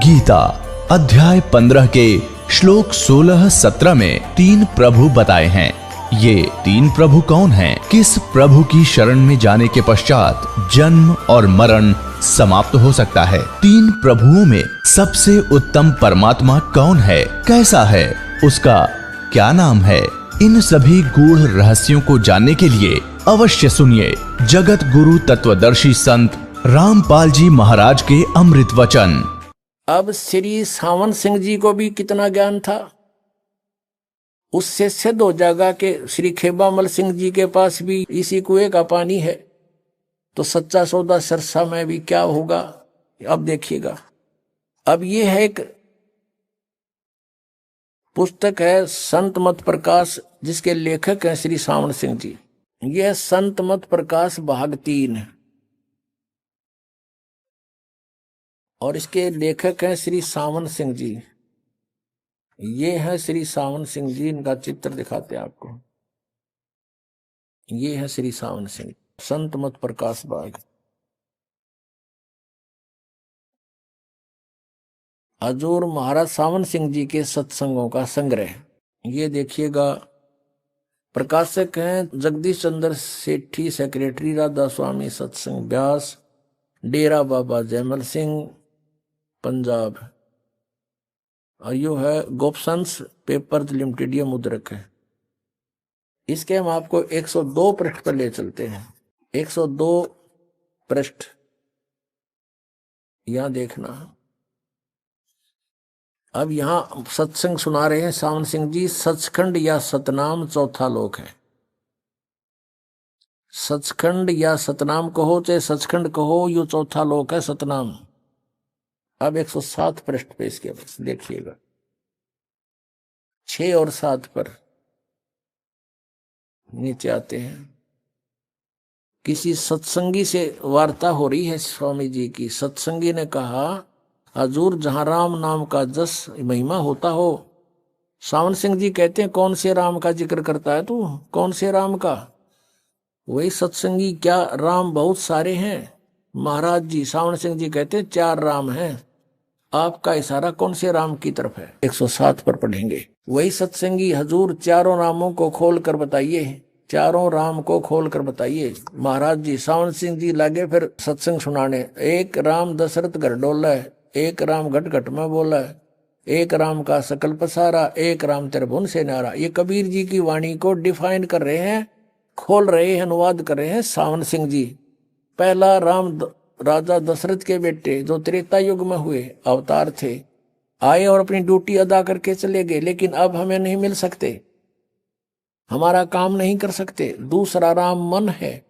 गीता अध्याय 15 के श्लोक 16-17 में 3 प्रभु बताए हैं। ये 3 प्रभु कौन हैं? किस प्रभु की शरण में जाने के पश्चात जन्म और मरण समाप्त हो सकता है? 3 प्रभुओं में सबसे उत्तम परमात्मा कौन है? कैसा है? उसका क्या नाम है? इन सभी गूढ़ रहस्यों को जानने के लिए अवश्य सुनिए जगत गुरु तत्वदर्शी संत रामपाल जी महाराज के अमृत वचन। अब श्री सावन सिंह जी को भी कितना ज्ञान था, उससे सिद्ध हो जाएगा कि श्री खेबामल सिंह जी के पास भी इसी कुएं का पानी है, तो सच्चा सौदा सिरसा में भी क्या होगा अब देखिएगा। अब ये है एक पुस्तक है संत मत प्रकाश, जिसके लेखक हैं श्री सावन सिंह जी। यह संत मत प्रकाश भाग 3 है और इसके लेखक हैं श्री सावन सिंह जी। ये है श्री सावन सिंह जी, इनका चित्र दिखाते हैं आपको। ये है श्री सावन सिंह, संत मत प्रकाश भाग। हजूर महाराज सावन सिंह जी के सत्संगों का संग्रह। ये देखिएगा, प्रकाशक हैं जगदीश चंद्र सेठी, सेक्रेटरी राधा स्वामी सत्संग व्यास, डेरा बाबा जयमल सिंह पंजाब। और यो है गोपसंस पेपर्स लिमिटेड, ये मुद्रक है। इसके हम आपको 102 पृष्ठ पर ले चलते हैं। 102 पृष्ठ यहां देखना। अब यहां सत्संग सुना रहे हैं सावन सिंह जी। सचखंड या सतनाम चौथा लोक है। सचखंड या सतनाम कहो चाहे सचखंड कहो, यो चौथा लोक है सतनाम। अब 107 पृष्ठ पे इसके देखिएगा, 6 और 7 पर नीचे आते हैं। किसी सत्संगी से वार्ता हो रही है स्वामी जी की। सत्संगी ने कहा, हजूर जहां राम नाम का जस महिमा होता हो। सावन सिंह जी कहते हैं, कौन से राम का जिक्र करता है तू? कौन से राम का? वही सत्संगी, क्या राम बहुत सारे हैं? महाराज जी सावन सिंह जी कहते हैं 4 राम हैं। आपका इशारा कौन से राम की तरफ है? 107 पर पढ़ेंगे। वही सत्संगी, हजूर चारों रामों को खोल कर बताइए, चारों राम को खोल कर बताइए। महाराज जी सावन सिंह जी लागे फिर सत्संग सुनाने। एक राम दशरथ घर डोला है, एक राम घट घट में बोला है, एक राम का सकल पसारा, एक राम त्रिभुवन से नारा। ये कबीर जी की वाणी को डिफाइन कर रहे हैं, खोल रहे हैं, अनुवाद कर रहे हैं सावन सिंह जी। पहला राम राजा दशरथ के बेटे, जो त्रेता युग में हुए अवतार थे, आए और अपनी ड्यूटी अदा करके चले गए, लेकिन अब हमें नहीं मिल सकते, हमारा काम नहीं कर सकते। दूसरा राम मन है,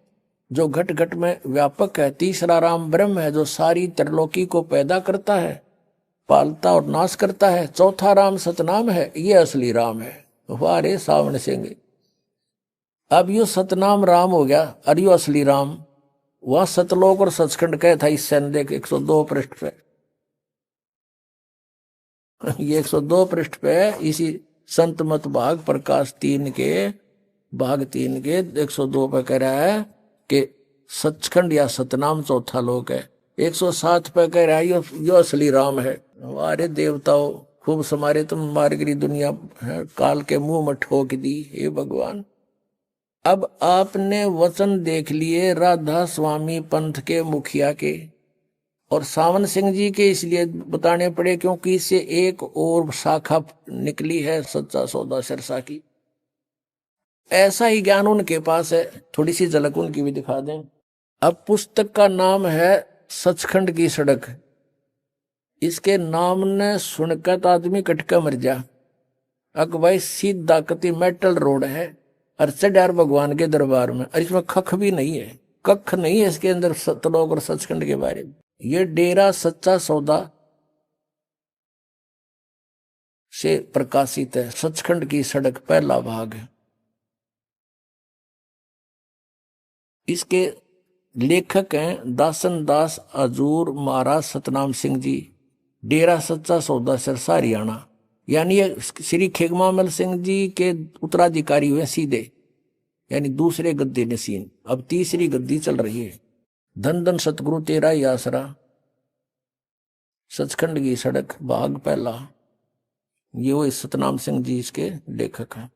जो घट घट में व्यापक है। तीसरा राम ब्रह्म है, जो सारी त्रिलोकी को पैदा करता है, पालता और नाश करता है। चौथा राम सतनाम है, ये असली राम है। वाह रे सावन सिंह, अब यो सतनाम राम हो गया और यो असली राम। वह सतलोक और सचखंड कह था इस देख 102 पृष्ठ पे। ये 102 पृष्ठ पे इसी संत मत भाग प्रकाश 3 के भाग 3 के 102 पे कह रहा है कि सचखंड या सतनाम चौथा लोक है। 107 पे कह रहा है यो असली राम है। हमारे देवताओं खूब समारे तुम मारगिरी दुनिया है, काल के मुंह में ठोक दी। हे भगवान, अब आपने वचन देख लिए राधा स्वामी पंथ के मुखिया के और सावन सिंह जी के, इसलिए बताने पड़े क्योंकि इससे एक और शाखा निकली है सच्चा सौदा सिरसा की। ऐसा ही ज्ञान उनके पास है। थोड़ी सी झलक उनकी भी दिखा दें। अब पुस्तक का नाम है सचखंड की सड़क। इसके नाम ने सुनकर आदमी कटका मर जा। अकबाई सीधा कति मेटल रोड है और चढ़ार भगवान के दरबार में, और इसमें खख भी नहीं है, कख नहीं है इसके अंदर सतलोक और सचखंड के बारे में। ये डेरा सच्चा सौदा से प्रकाशित है। सचखंड की सड़क पहला भाग है। इसके लेखक हैं दासन दास हजूर महाराज सतनाम सिंह जी, डेरा सच्चा सौदा सिरसा हरियाणा। यानी ये श्री खेगमामल सिंह जी के उत्तराधिकारी हुए सीधे, यानी दूसरे गद्दी नसीन। अब तीसरी गद्दी चल रही है। धन धन सतगुरु तेरा ही आसरा। सचखंड की सड़क भाग पहला, ये वो सतनाम सिंह जी इसके लेखक हैं।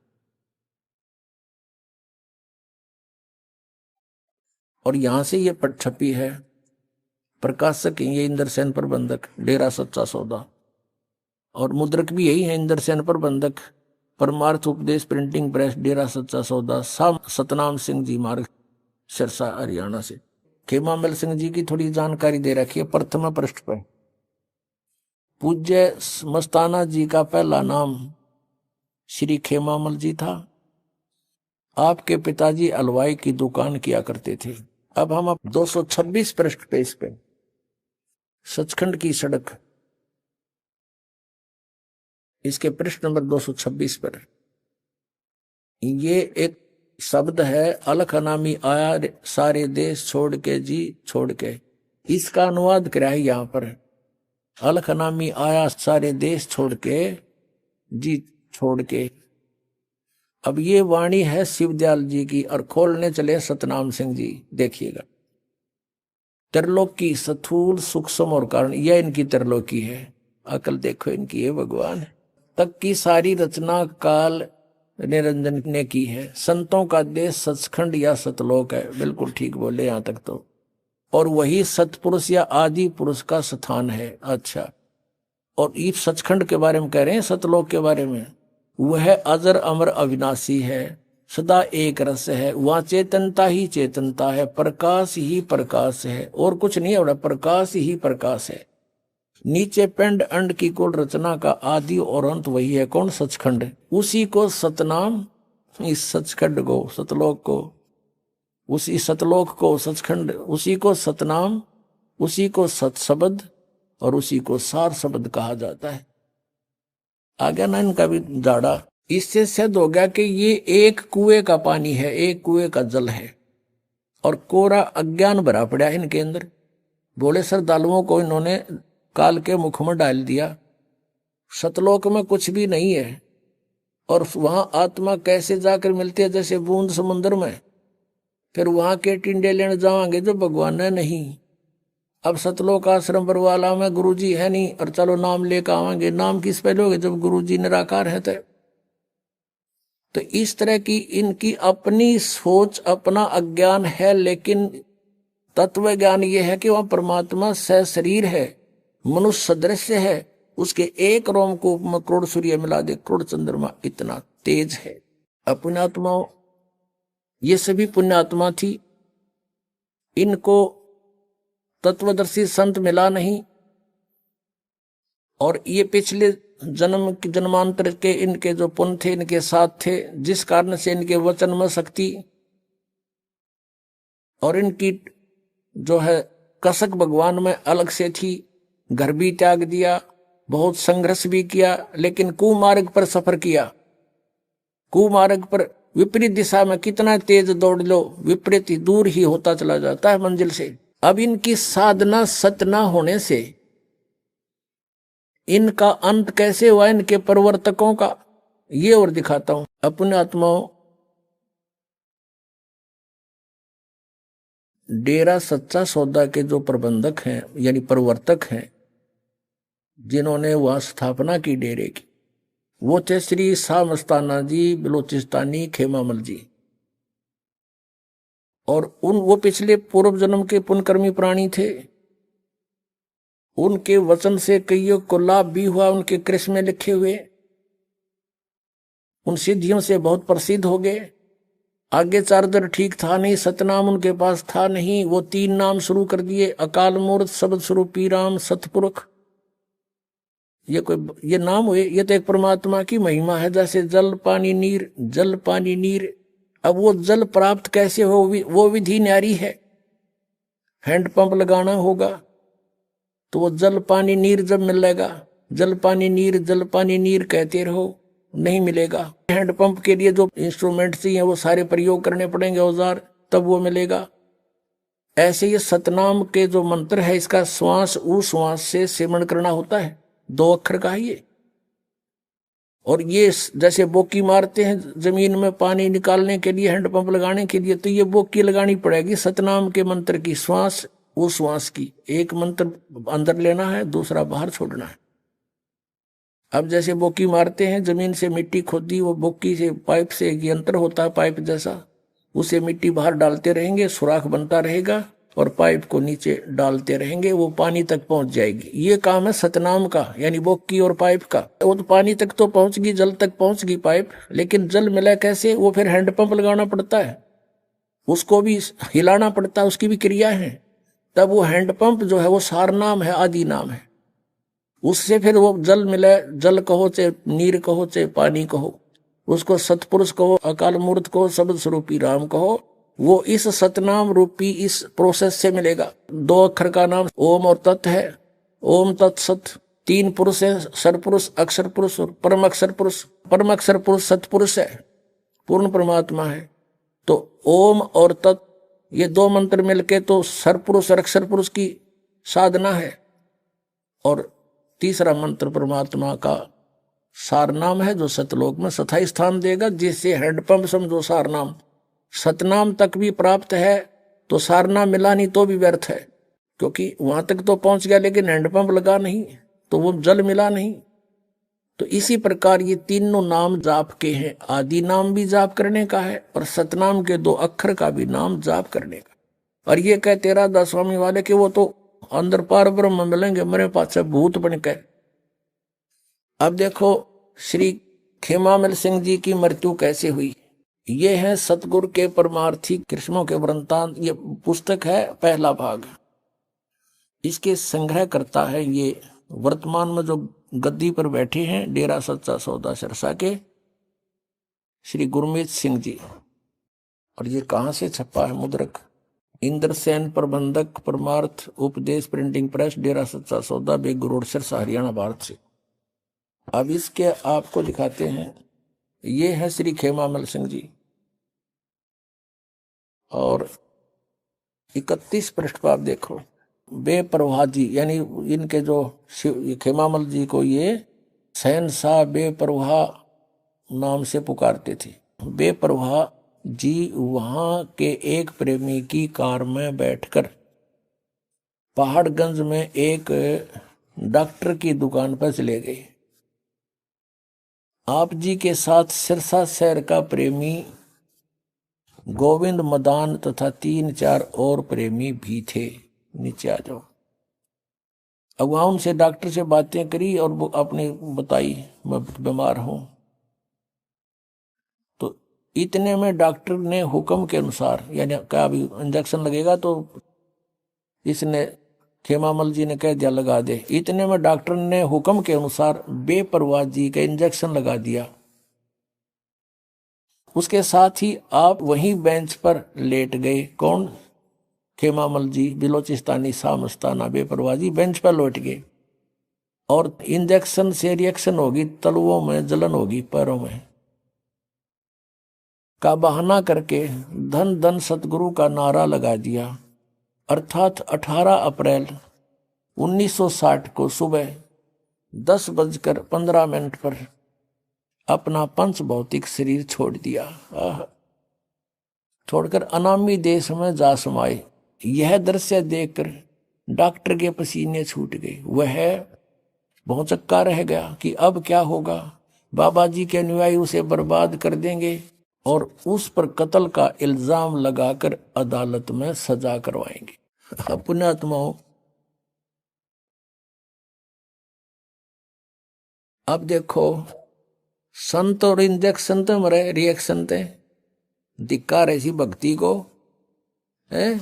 और यहां से ये पट छपी है, प्रकाशक ये इंद्र सेन प्रबंधक, डेरा सच्चा सौदा, और मुद्रक भी यही है इंद्र सेन प्रबंधक, परमार्थ उपदेश प्रिंटिंग प्रेस, डेरा सच्चा सौदा, सतनाम सिंह जी मार्ग, सिरसा हरियाणा से। खेमामल सिंह जी की थोड़ी जानकारी दे रखी है प्रथम पृष्ठ पर। पूज्य मस्ताना जी का पहला नाम श्री खेमामल जी था। आपके पिताजी हलवाई की दुकान किया करते थे। अब हम 226 पृष्ठ पे इस पे सचखंड की सड़क, इसके पृष्ठ नंबर 226 पर ये एक शब्द है, अलख नामी आया सारे देश छोड़ के जी छोड़ के। इसका अनुवाद करा है यहां पर, अलख नामी आया सारे देश छोड़ के जी छोड़ के। अब ये वाणी है शिवदयाल जी की, और खोलने चले सतनाम सिंह जी। देखिएगा, त्रिलोकी स्थूल सूक्ष्म और कारण, यह इनकी त्रिलोकी है। अकल देखो इनकी, ये भगवान तक की सारी रचना काल निरंजन ने की है। संतों का देश सचखंड या सतलोक है, बिल्कुल ठीक बोले यहां तक तो। और वही सतपुरुष या आदि पुरुष का स्थान है। अच्छा, और इस सचखंड के बारे में कह रहे हैं, सतलोक के बारे में, वह अजर अमर अविनाशी है, सदा एक रस है, वहां चेतनता ही चेतनता है, प्रकाश ही प्रकाश है, और कुछ नहीं है, प्रकाश ही प्रकाश है। नीचे पिंड अंड की कुल रचना का आदि और अंत वही है, कौन? सचखंड। उसी को सतनाम, इस सचखंड को, सतलोक को, उसी सतलोक को सचखंड, उसी को सतनाम, उसी को सत शब्द और उसी को सार शब्द कहा जाता है। आ गया ना इनका भी जाड़ा। इससे सिद्ध हो गया कि ये एक कुएं का पानी है, एक कुएं का जल है, और कोरा अज्ञान भरा पड़ा है इनके अंदर। बोले श्रद्धालुओं को इन्होंने काल के मुख में डाल दिया। सतलोक में कुछ भी नहीं है, और वहां आत्मा कैसे जाकर मिलती है? जैसे बूंद समुद्र में। फिर वहां के टिंडे लेने जावांगे जो भगवान ने नहीं। अब सतलोक आश्रम बरवाला में गुरुजी है नहीं, और चलो नाम लेकर आवांगे। नाम किस पे लोगे जब गुरुजी निराकार है? तो इस तरह की इनकी अपनी सोच, अपना अज्ञान है। लेकिन तत्व ज्ञान ये है कि वह परमात्मा सशरीर है, मनुष्य सदृश्य है, उसके एक रोमकूप में करोड़ सूर्य मिला दे, करोड़ चंद्रमा, इतना तेज है। पुण्यात्माओं, ये सभी पुण्यात्मा थी, इनको तत्वदर्शी संत मिला नहीं, और ये पिछले जन्मांतर के इनके जो पुण्य थे इनके साथ थे, जिस कारण से इनके वचन में शक्ति और इनकी जो है कसक भगवान में अलग से थी। घर भी त्याग दिया, बहुत संघर्ष भी किया, लेकिन कुमार्ग पर सफर किया। कुमार्ग पर विपरीत दिशा में कितना तेज दौड़ लो, विपरीत ही दूर ही होता चला जाता है मंजिल से। अब इनकी साधना सत्य न होने से इनका अंत कैसे हुआ, इनके प्रवर्तकों का, ये और दिखाता हूं। अपने आत्माओं, डेरा सच्चा सौदा के जो प्रबंधक हैं यानी प्रवर्तक हैं, जिन्होंने वह स्थापना की डेरे की, वो थे श्री शाह मस्ताना जी बलोचिस्तानी खेमामल जी। और वो पिछले पूर्व जन्म के पुण्यकर्मी प्राणी थे। उनके वचन से कईयों को लाभ भी हुआ, उनके कृष्ण में लिखे हुए, उन सिद्धियों से बहुत प्रसिद्ध हो गए। आगे चार्जर ठीक था नहीं, सतनाम उनके पास था नहीं, वो 3 नाम शुरू कर दिए, अकाल मूर्त, शब्द स्वरूपी राम, सतपुरुष। ये नाम हुए। ये तो एक परमात्मा की महिमा है, जैसे जल पानी नीर, जल पानी नीर। अब वो जल प्राप्त कैसे हो, वो विधि न्यारी है। हैंडपंप लगाना होगा तो वो जल पानी नीर जब मिलेगा, जल पानी नीर कहते रहो, नहीं मिलेगा। हैंडपंप के लिए जो इंस्ट्रूमेंट चाहिए वो सारे प्रयोग करने पड़ेंगे, औजार, तब वो मिलेगा। ऐसे ये सतनाम के जो मंत्र है, इसका श्वास उस श्वास से सेवन करना होता है, 2 अक्षर का है ये। और ये जैसे बोकी मारते हैं जमीन में पानी निकालने के लिए, हैंडपंप लगाने के लिए, तो ये बोकी लगानी पड़ेगी सतनाम के मंत्र की। श्वास उस श्वास की। एक मंत्र अंदर लेना है, दूसरा बाहर छोड़ना है। अब जैसे बोकी मारते हैं, जमीन से मिट्टी खोदी, वो बोकी से पाइप से एक यंत्र होता है पाइप जैसा, उसे मिट्टी बाहर डालते रहेंगे, सुराख बनता रहेगा और पाइप को नीचे डालते रहेंगे, वो पानी तक पहुंच जाएगी। ये काम है सतनाम का, यानी बोकी और पाइप का। वो तो पानी तक तो पहुंच गई, जल तक पहुंच गई पाइप, लेकिन जल मिला कैसे? वो फिर हैंडपंप लगाना पड़ता है, उसको भी हिलाना पड़ता है, उसकी भी क्रिया है। तब वो हैंडपंप जो है वो सार नाम है, आदि नाम है। उससे फिर वो जल मिले, जल कहो चाहे नीर कहो चाहे पानी कहो, उसको सतपुरुष कहो, अकाल मूर्त कहो, शब्द स्वरूपी राम कहो, वो इस सतनाम रूपी इस प्रोसेस से मिलेगा। 2 अक्षर का नाम ओम और तत् है। ओम तत् सत 3 पुरुष है, सरपुरुष, अक्षर पुरुष और परम अक्षर पुरुष। परम अक्षर पुरुष सतपुरुष है, पूर्ण परमात्मा है। तो ओम और तत् ये 2 मंत्र मिलके तो सरपुरुष और अक्षर पुरुष की साधना है। और तीसरा मंत्र परमात्मा का सारनाम है, जो सतलोक में स्थायी स्थान देगा, जिससे हैंडपंप समझो सारनाम। सतनाम तक भी प्राप्त है तो सारनाम मिला नहीं तो भी व्यर्थ है, क्योंकि वहां तक तो पहुंच गया लेकिन हैंडपंप लगा नहीं तो वो जल मिला नहीं। तो इसी प्रकार ये तीनों नाम जाप के हैं। आदि नाम भी जाप करने का है और सतनाम के 2 अक्षर का भी नाम जाप करने का। और ये कहते राधा स्वामी वाले कि वो तो अंदर पार ब्रह्म मिलेंगे, मेरे पास भूत बन के। अब देखो श्री खेमामल सिंह जी की मृत्यु कैसे हुई। ये है सतगुरु के परमार्थी कृष्णों के वृंतांत। ये पुस्तक है, पहला भाग। इसके संग्रह करता है ये वर्तमान में जो गद्दी पर बैठे हैं, डेरा सच्चा सौदा सिरसा के श्री गुरमीत सिंह जी। और ये कहां से छपा है? मुद्रक इंद्रसेन प्रबंधक, परमार्थ उपदेश प्रिंटिंग प्रेस, डेरा सच्चा सौदा, बेगू रोड, सिरसा, हरियाणा, भारत से। अब इसके आपको दिखाते हैं। ये है श्री खेमामल सिंह जी और 31 पृष्ठ पर आप देखो। बेपरवाह जी, यानी इनके जो खेमामल जी को ये शहनशाह बेपरवाह नाम से पुकारते थे। बेपरवाह जी वहां के एक प्रेमी की कार में बैठकर पहाड़गंज में एक डॉक्टर की दुकान पर चले गए। आप जी के साथ सिरसा शहर का प्रेमी गोविंद मदान तथा 3-4 और प्रेमी भी थे। नीचे आ जाओ। अब वहां उनसे डॉक्टर से बातें करी और वो अपनी बताई, मैं बीमार हूं। तो इतने में डॉक्टर ने हुक्म के अनुसार, यानी क्या अभी इंजेक्शन लगेगा, तो इसने खेमामल जी ने कह दिया लगा दे। इतने में डॉक्टर ने हुक्म के अनुसार बेपरवाह जी का इंजेक्शन लगा दिया। उसके साथ ही आप वहीं बेंच पर लेट गए। कौन? खेमामल जी, बिलोचिस्तानी सामस्ताना बेपरवाह जी बेंच पर लौट गए और इंजेक्शन से रिएक्शन होगी, तलवों में जलन होगी, पैरों में का बहाना करके धन धन सतगुरु का नारा लगा दिया। अर्थात 18 अप्रैल 1960 को सुबह 10:15 पर अपना पंच भौतिक शरीर छोड़ दिया। छोड़कर अनामी देश में जा समाये। यह दृश्य देखकर डॉक्टर के पसीने छूट गए। वह भौचक्का रह गया कि अब क्या होगा। बाबा जी के अनुयायी उसे बर्बाद कर देंगे और उस पर कत्ल का इल्जाम लगाकर अदालत में सजा करवाएंगे। पुण्यात्माओं, अब देखो, संत और इंजेक्शन तो मरे, रिएक्शन थे। धिक्कार ऐसी भक्ति को है।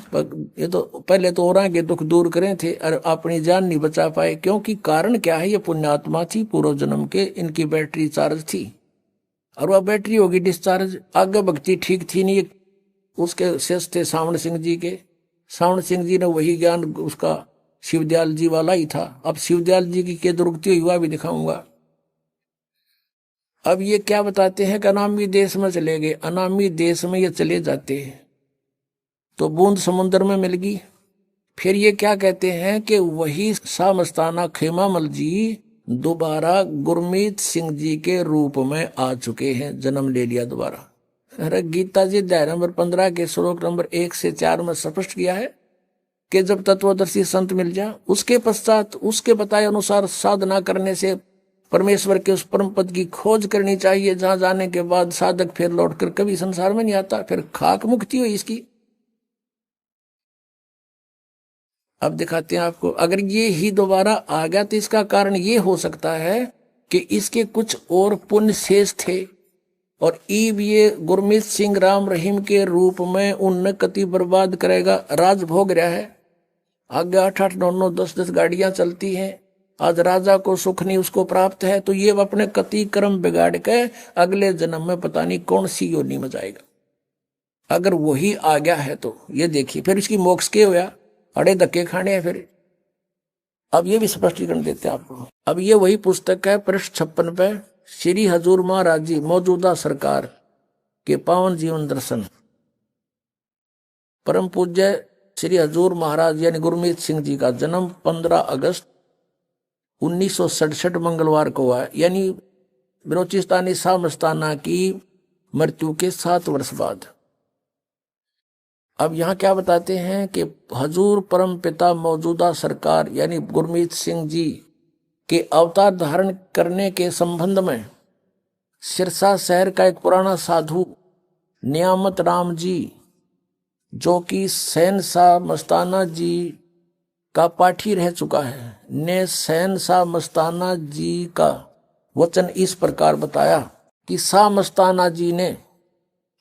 ये तो पहले तो औरों के दुख दूर करें थे और अपनी जान नहीं बचा पाए। क्योंकि कारण क्या है? ये पुण्यात्मा थी, पूर्व जन्म के, इनकी बैटरी चार्ज थी और वह बैटरी होगी डिस्चार्ज। आगे भक्ति ठीक थी नहीं। उसके शेष थे सावण सिंह जी के। सावण सिंह जी ने वही ज्ञान उसका शिवदयाल जी वाला ही था। अब शिवदयाल जी की क्या दुर्गति हुआ भी दिखाऊंगा। अब ये क्या बताते हैं कि अनामी देश में चले गए। अनामी देश में ये चले जाते हैं तो बूंद समुद्र में मिल गई। फिर ये क्या कहते हैं कि वही सामस्ताना खेमामल जी दोबारा गुरमीत सिंह जी के रूप में आ चुके हैं, जन्म ले लिया दोबारा। अरे गीता जी अध्याय नंबर 15 के श्लोक नंबर 1 से 4 में स्पष्ट किया है कि जब तत्वदर्शी संत मिल जाए, उसके पश्चात उसके बताए अनुसार साधना करने से परमेश्वर के उस परम पद की खोज करनी चाहिए, जहां जाने के बाद साधक फिर लौटकर कभी संसार में नहीं आता, फिर खाक मुक्ति हुई इसकी। अब दिखाते हैं आपको, अगर ये ही दोबारा आ गया तो इसका कारण ये हो सकता है कि इसके कुछ और पुण्य शेष थे, और ईब ये गुरमीत सिंह राम रहीम के रूप में उन कति बर्बाद करेगा। राज भोग रहा है, आगे 8-8, 9-9, 10-10 गाड़ियां चलती हैं, आज राजा को सुख नहीं उसको प्राप्त है, तो ये अपने कति कर्म बिगाड़ के अगले जन्म में पता नहीं कौन सी योनि में जाएगा। अगर वही आ गया है तो ये देखिए फिर इसकी मोक्ष के होया, अड़े धक्के खाने हैं फिर। अब ये भी स्पष्टीकरण देते हैं आपको। अब ये वही पुस्तक है पृष्ठ 56 पे, श्री हजूर महाराज जी मौजूदा सरकार के पावन जीवन दर्शन। परम पूज्य श्री हजूर महाराज यानी गुरमीत सिंह जी का जन्म 15 अगस्त 1967 मंगलवार को हुआ, यानी बलोचिस्तानी शाह मस्ताना की मृत्यु के 7 वर्ष बाद। अब यहाँ क्या बताते हैं कि हजूर परम पिता मौजूदा सरकार यानी गुरमीत सिंह जी के अवतार धारण करने के संबंध में सिरसा शहर का एक पुराना साधु नियामत राम जी, जो कि शहनशाह मस्ताना जी का पाठी रह चुका है, ने शहनशाह मस्ताना जी का वचन इस प्रकार बताया कि शाह मस्ताना जी ने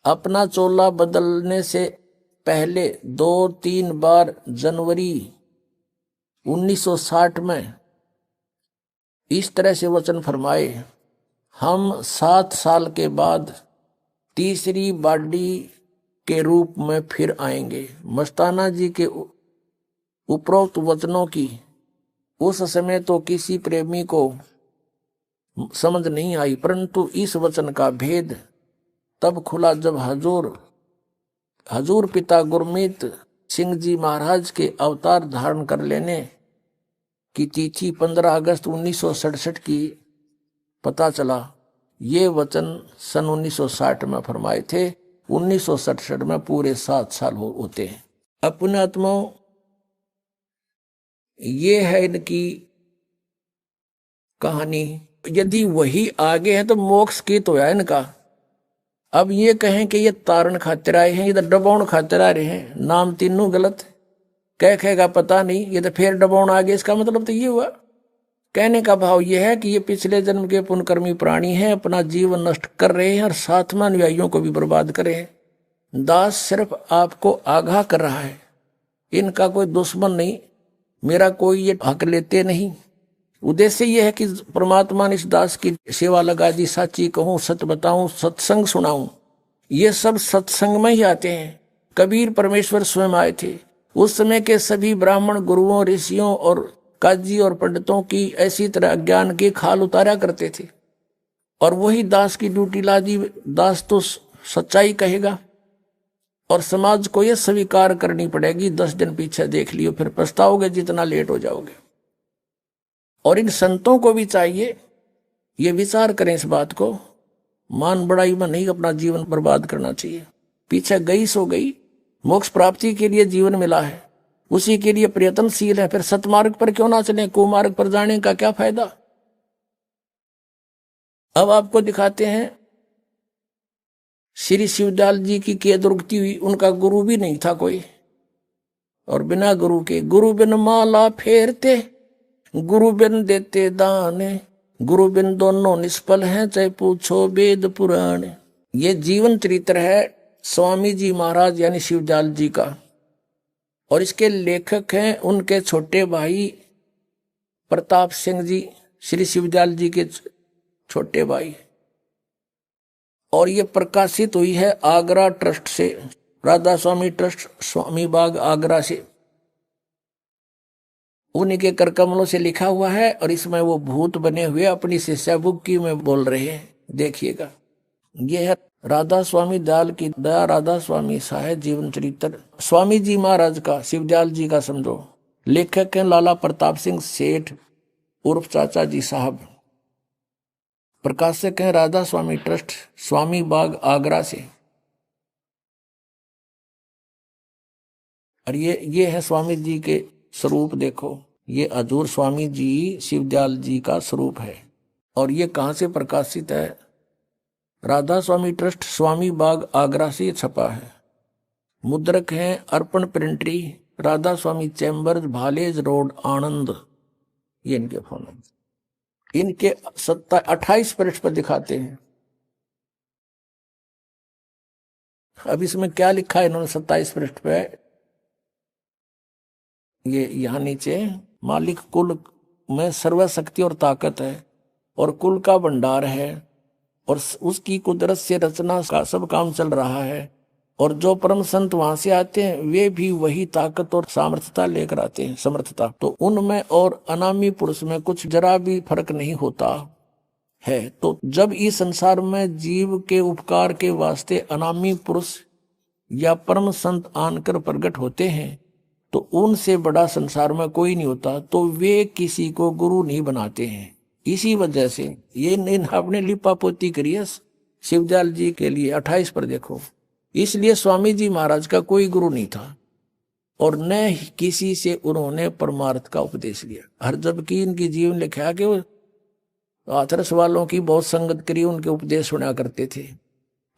अपना चोला बदलने से पहले 2-3 बार जनवरी 1960 में इस तरह से वचन फरमाए, हम 7 साल के बाद तीसरी बाडी के रूप में फिर आएंगे। मस्ताना जी के उपरोक्त वचनों की उस समय तो किसी प्रेमी को समझ नहीं आई, परंतु इस वचन का भेद तब खुला जब हजूर पिता गुरमीत सिंह जी महाराज के अवतार धारण कर लेने की तिथि 15 अगस्त 1967 की पता चला। ये वचन सन 1960 में फरमाए थे, 1967 में पूरे 7 साल होते हैं। अपने आत्माओं, ये है इनकी कहानी। यदि वही आगे है तो मोक्ष की तो है इनका। अब ये कहें कि ये तारण खातिर आए हैं, ये तो डबाउन खातिर आ रहे हैं, नाम तीनों गलत कहेगा पता नहीं, ये तो फिर डबाउन आ गया। इसका मतलब तो ये हुआ, कहने का भाव ये है कि ये पिछले जन्म के पुण्यकर्मी प्राणी हैं, अपना जीवन नष्ट कर रहे हैं और साथ में अनुयायियों को भी बर्बाद कर रहे हैं। दास सिर्फ आपको आगाह कर रहा है, इनका कोई दुश्मन नहीं, मेरा कोई ये हक लेते नहीं। उद्देश्य यह है कि परमात्मा ने इस दास की सेवा लगा दी, सच्ची कहूं, सच बताऊं, सत्संग सुनाऊं। ये सब सत्संग में ही आते हैं। कबीर परमेश्वर स्वयं आए थे। उस समय के सभी ब्राह्मण गुरुओं, ऋषियों और काजी और पंडितों की ऐसी तरह अज्ञान की खाल उतारा करते थे, और वही दास की ड्यूटी ला दी। दास तो सच्चाई कहेगा और समाज को यह स्वीकार करनी पड़ेगी। 10 दिन पीछे देख लियो, फिर पछताओगे जितना लेट हो जाओगे। और इन संतों को भी चाहिए ये विचार करें इस बात को, मान बड़ाई में नहीं अपना जीवन बर्बाद करना चाहिए। पीछे गई सो गई, मोक्ष प्राप्ति के लिए जीवन मिला है, उसी के लिए प्रयत्नशील है, फिर सतमार्ग पर क्यों ना चले? कुमार्ग पर जाने का क्या फायदा? अब आपको दिखाते हैं श्री शिवदयाल जी की क्या दुर्गति हुई। उनका गुरु भी नहीं था कोई, और बिना गुरु के, गुरु बिन माला फेरते, गुरु बिन देते दान, गुरु बिन दोनों निष्फल हैं, चाहे पूछो वेद पुराण। ये जीवन चरित्र है स्वामी जी महाराज यानी शिवदयाल जी का, और इसके लेखक हैं उनके छोटे भाई प्रताप सिंह जी, श्री शिवदयाल जी के छोटे भाई। और ये प्रकाशित हुई है आगरा ट्रस्ट से, राधा स्वामी ट्रस्ट, स्वामी बाग आगरा से। उन्हीं के करकमलों से लिखा हुआ है, और इसमें वो भूत बने हुए अपनी शिष्याबुक्की में बोल रहे हैं, देखिएगा। यह है राधा स्वामी दयाल की दया राधा स्वामी साहेब जीवन चरित्र, स्वामी जी महाराज का, शिवदयाल जी का समझो। लेखक हैं लाला प्रताप सिंह सेठ उर्फ चाचा जी साहब। प्रकाशक हैं राधा स्वामी ट्रस्ट, स्वामी बाग आगरा से। और ये है स्वामी जी के स्वरूप। देखो ये हजूर स्वामी जी शिवदयाल जी का स्वरूप है। और ये कहाँ से प्रकाशित है? राधा स्वामी ट्रस्ट, स्वामी बाग, आगरा से छपा है। मुद्रक हैं अर्पण प्रिंटरी, राधा स्वामी चैम्बर्स, भालेज रोड, आनंद। ये इनके फोन नंबर, इनके 28 पृष्ठ पर दिखाते हैं। अब इसमें क्या लिखा है इन्होंने 27 पृष्ठ पे? ये यहाँ नीचे, मालिक कुल में सर्वशक्ति और ताकत है और कुल का भंडार है और उसकी कुदरत से रचना का सब काम चल रहा है। और जो परम संत वहां से आते हैं वे भी वही ताकत और सामर्थ्यता लेकर आते हैं, समर्थता। तो उनमें और अनामी पुरुष में कुछ जरा भी फर्क नहीं होता है। तो जब इस संसार में जीव के उपकार के वास्ते अनामी पुरुष या परम संत आनकर प्रकट होते हैं तो उनसे बड़ा संसार में कोई नहीं होता, तो वे किसी को गुरु नहीं बनाते हैं। इसी वजह से ये आपने लिपा पोती करी है शिवदयाल जी के लिए। 28 पर देखो, इसलिए स्वामी जी महाराज का कोई गुरु नहीं था और न किसी से उन्होंने परमार्थ का उपदेश लिया। हर जबकि इनकी जीवन लिखा कि वो हाथरस वालों की बहुत संगत करी, उनके उपदेश सुना करते थे।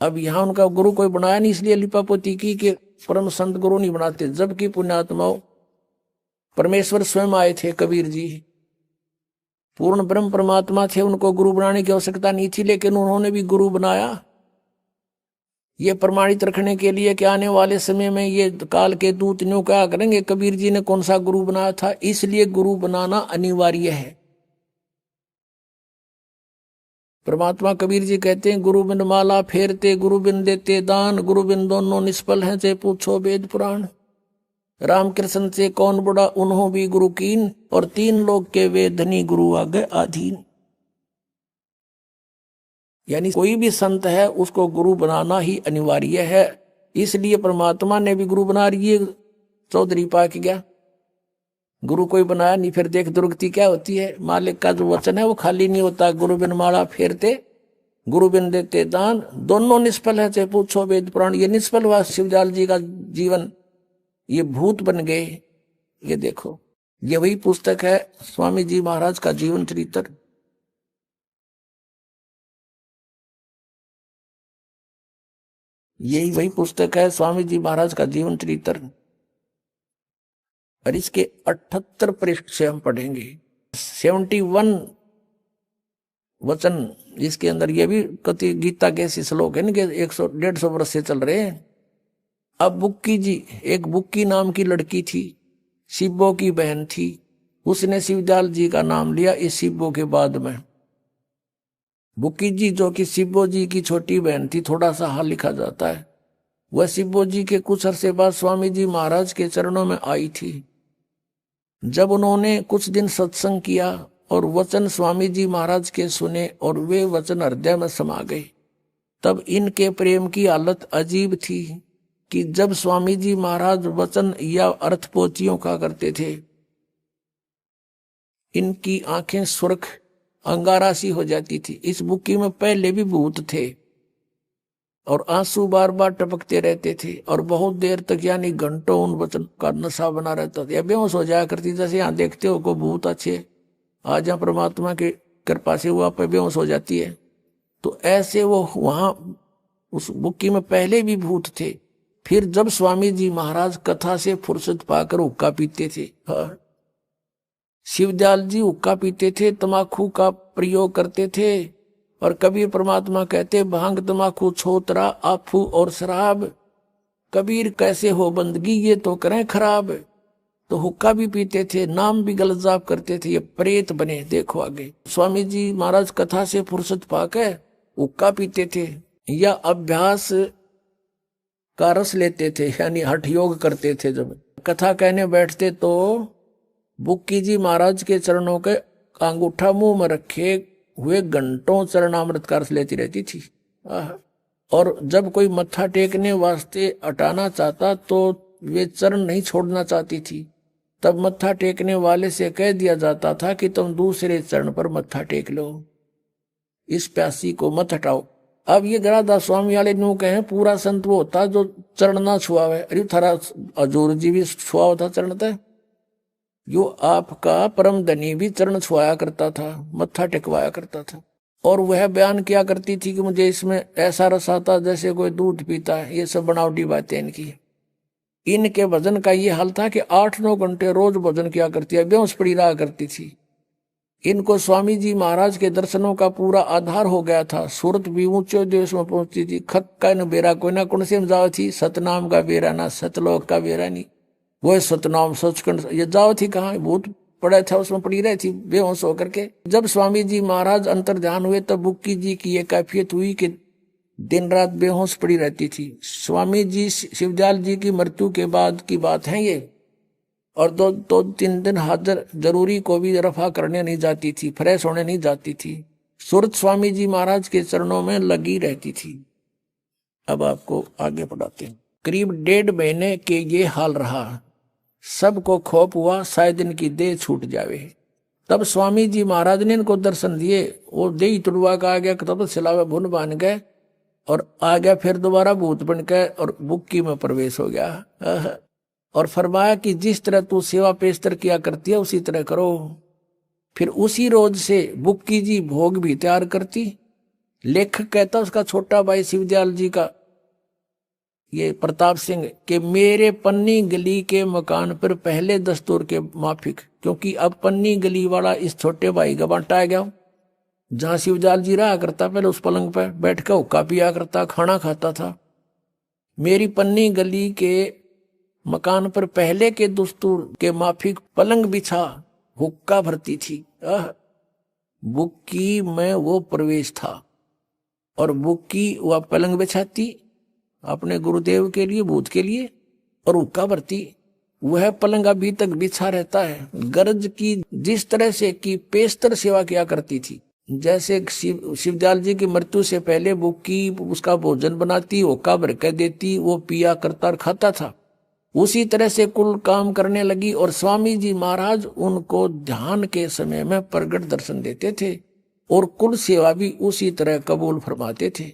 अब यहाँ उनका गुरु कोई बनाया नहीं, इसलिए लिपा पोती की कि परम संत गुरु नहीं बनाते। जबकि पुण्यात्माओं परमेश्वर स्वयं आए थे, कबीर जी पूर्ण ब्रह्म परमात्मा थे, उनको गुरु बनाने की आवश्यकता नहीं थी, लेकिन उन्होंने भी गुरु बनाया। ये प्रमाणित रखने के लिए कि आने वाले समय में ये काल के दूत न्यू क्या करेंगे, कबीर जी ने कौन सा गुरु बनाया था, इसलिए गुरु बनाना अनिवार्य है। परमात्मा कबीर जी कहते हैं, गुरु बिन माला फेरते, गुरु बिन देते दान, गुरु बिन दोनों निष्फल हैं, से पूछो वेद पुराण। रामकृष्ण से कौन बुढ़ा उन्हों भी गुरु कीन, और 3 लोग के वे धनी गुरु आगे अधीन। यानी कोई भी संत है उसको गुरु बनाना ही अनिवार्य है। इसलिए परमात्मा ने भी गुरु बना रही है। चौधरी पाक गया, गुरु कोई बनाया नहीं। फिर देख दुर्गति क्या होती है। मालिक का जो वचन है वो खाली नहीं होता। गुरु बिन माला फेरते, गुरु बिन देते दान, दोनों निष्फल है, चाहे पूछो वेद पुराण। ये निष्फल हुआ शिवदयाल जी का जीवन, ये भूत बन गए। ये देखो, ये वही पुस्तक है स्वामी जी महाराज का जीवन चरित्र। यही वही पुस्तक है स्वामी जी महाराज का जीवन चरित्र। और इसके 78 पृष्ठ से हम पढ़ेंगे। 71 वचन इसके अंदर। ये भी कति गीता के ऐसे श्लोक है कि 100-150 वर्ष से चल रहे हैं। अब बुक्की जी, एक बुक्की नाम की लड़की थी, शिब्बो की बहन थी। उसने शिवदयाल जी का नाम लिया इस शिब्बो के बाद में। बुक्की जी जो कि शिब्बो जी की छोटी बहन थी, थोड़ा सा हाल लिखा जाता है, वह शिब्बो जी के कुछ अरसे बाद स्वामी जी महाराज के चरणों में आई थी। जब उन्होंने कुछ दिन सत्संग किया और वचन स्वामी जी महाराज के सुने और वे वचन हृदय में समा गए, तब इनके प्रेम की हालत अजीब थी कि जब स्वामी जी महाराज वचन या अर्थपोथियों का करते थे, इनकी आंखें सुर्ख अंगारा सी हो जाती थी। इस बुक्की में पहले भी भूत थे और आंसू बार बार टपकते रहते थे और बहुत देर तक यानी घंटों उन वचन का नशा बना रहता था। बेहोश हो जाया करती, जैसे यहाँ देखते हो को भूत अच्छे आज यहाँ परमात्मा के कृपा से वो आप बेहोश हो जाती है, तो ऐसे वो वहां उस बुक्की में पहले भी भूत थे। फिर जब स्वामी जी महाराज कथा से फुर्सत पाकर हुक्का पीते थे, शिवदयाल जी हुक्का पीते थे, तमाकू का प्रयोग करते थे। और कबीर परमात्मा कहते, भांग तमाकू छोतरा आफू और शराब, कबीर कैसे हो बंदगी ये तो करें खराब। तो हुक्का भी पीते थे, नाम भी गलत जाप करते थे, ये प्रेत बने। देखो आगे स्वामी जी महाराज कथा से फुर्सत पाकर हुक्का पीते थे या अभ्यास का रस लेते थे, यानी हठ योग करते थे। जब कथा कहने बैठते तो बुक्की जी महाराज के चरणों के अंगूठा मुंह में रखे हुए घंटों चरणामृत का रस लेती रहती थी। और जब कोई मत्था टेकने वास्ते हटाना चाहता तो वे चरण नहीं छोड़ना चाहती थी, तब मत्था टेकने वाले से कह दिया जाता था कि तुम दूसरे चरण पर मत्था टेक लो, इस प्यासी को मत हटाओ। अब ये गरादास स्वामी वाले न्यू कहे पूरा संत वो होता जो चरण ना छुआवे। अरे थारा हजूर जी भी छुआ होता चरण तय, जो आपका परम धनी भी चरण छुआया करता था, मत्था टेकवाया करता था। और वह बयान किया करती थी कि मुझे इसमें ऐसा रस आता जैसे कोई दूध पीता है। ये सब बनावटी बातें इनकी। इनके भजन का ये हाल था कि 8-9 घंटे रोज भजन किया करती है, बेहोश पड़ी रहा करती थी। इनको स्वामी जी महाराज के दर्शनों का पूरा आधार हो गया था। सूरत भी ऊंचे देश में पहुंचती थी। खक का न बेरा कोई ना कौन से जाओ थी, सतनाम का बेरा ना सतलोक का बेरा नहीं, वो सतनाम सचखंड ये जाओ थी कहाँ, भूत पड़ा था उसमें पड़ी रही थी बेहोश होकर के। जब स्वामी जी महाराज अंतर ध्यान हुए तब बुक्की जी की ये कैफियत हुई कि दिन रात बेहोश पड़ी रहती थी। स्वामी जी शिवदयाल जी की मृत्यु के बाद की बात है ये। और 2-3 दिन हाजिर जरूरी को भी रफा करने नहीं जाती थी, फ्रेश होने नहीं जाती थी। सूरत स्वामी जी महाराज के चरणों में लगी रहती थी। अब आपको आगे पढ़ाते हैं। करीब 1.5 महीने के ये हाल रहा। सबको खौफ हुआ शायद इनकी देह छूट जावे। तब स्वामी जी महाराज ने इनको दर्शन दिए। वो देह तुड़वा का आ गया, तब सिलावे भुन बन गए और आ गया फिर दोबारा भूत बन के और बुक्की में प्रवेश हो गया। और फरमाया कि जिस तरह तू सेवा पेशतर किया करती है उसी तरह करो। फिर उसी रोज से बुक्की जी भोग भी तैयार करती। लेखक कहता उसका छोटा भाई शिवदयाल जी का ये प्रताप सिंह के मेरे पन्नी गली के मकान पर पहले दस्तूर के माफिक, क्योंकि अब पन्नी गली वाला इस छोटे भाई का बांटा गया। जहां शिवदयाल जी रहा करता पहले उस पलंग पर बैठ कर हुक्का पिया करता, खाना खाता था। मेरी पन्नी गली के मकान पर पहले के दस्तूर के माफिक पलंग बिछा हुक्का भरती थी। बुक्की में वो प्रवेश था और बुक्की वह पलंग बिछाती अपने गुरुदेव के लिए, भूत के लिए, और हुक्का भरती। वह पलंग अभी तक बिछा रहता है। गरज की जिस तरह से की पेशतर सेवा किया करती थी, जैसे शिवदयाल जी की मृत्यु से पहले बुक्की उसका भोजन बनाती, हुक्का भर के देती, वो पिया करता और खाता था, उसी तरह से कुल काम करने लगी। और स्वामी जी महाराज उनको ध्यान के समय में प्रगट दर्शन देते थे और कुल सेवा भी उसी तरह कबूल फरमाते थे।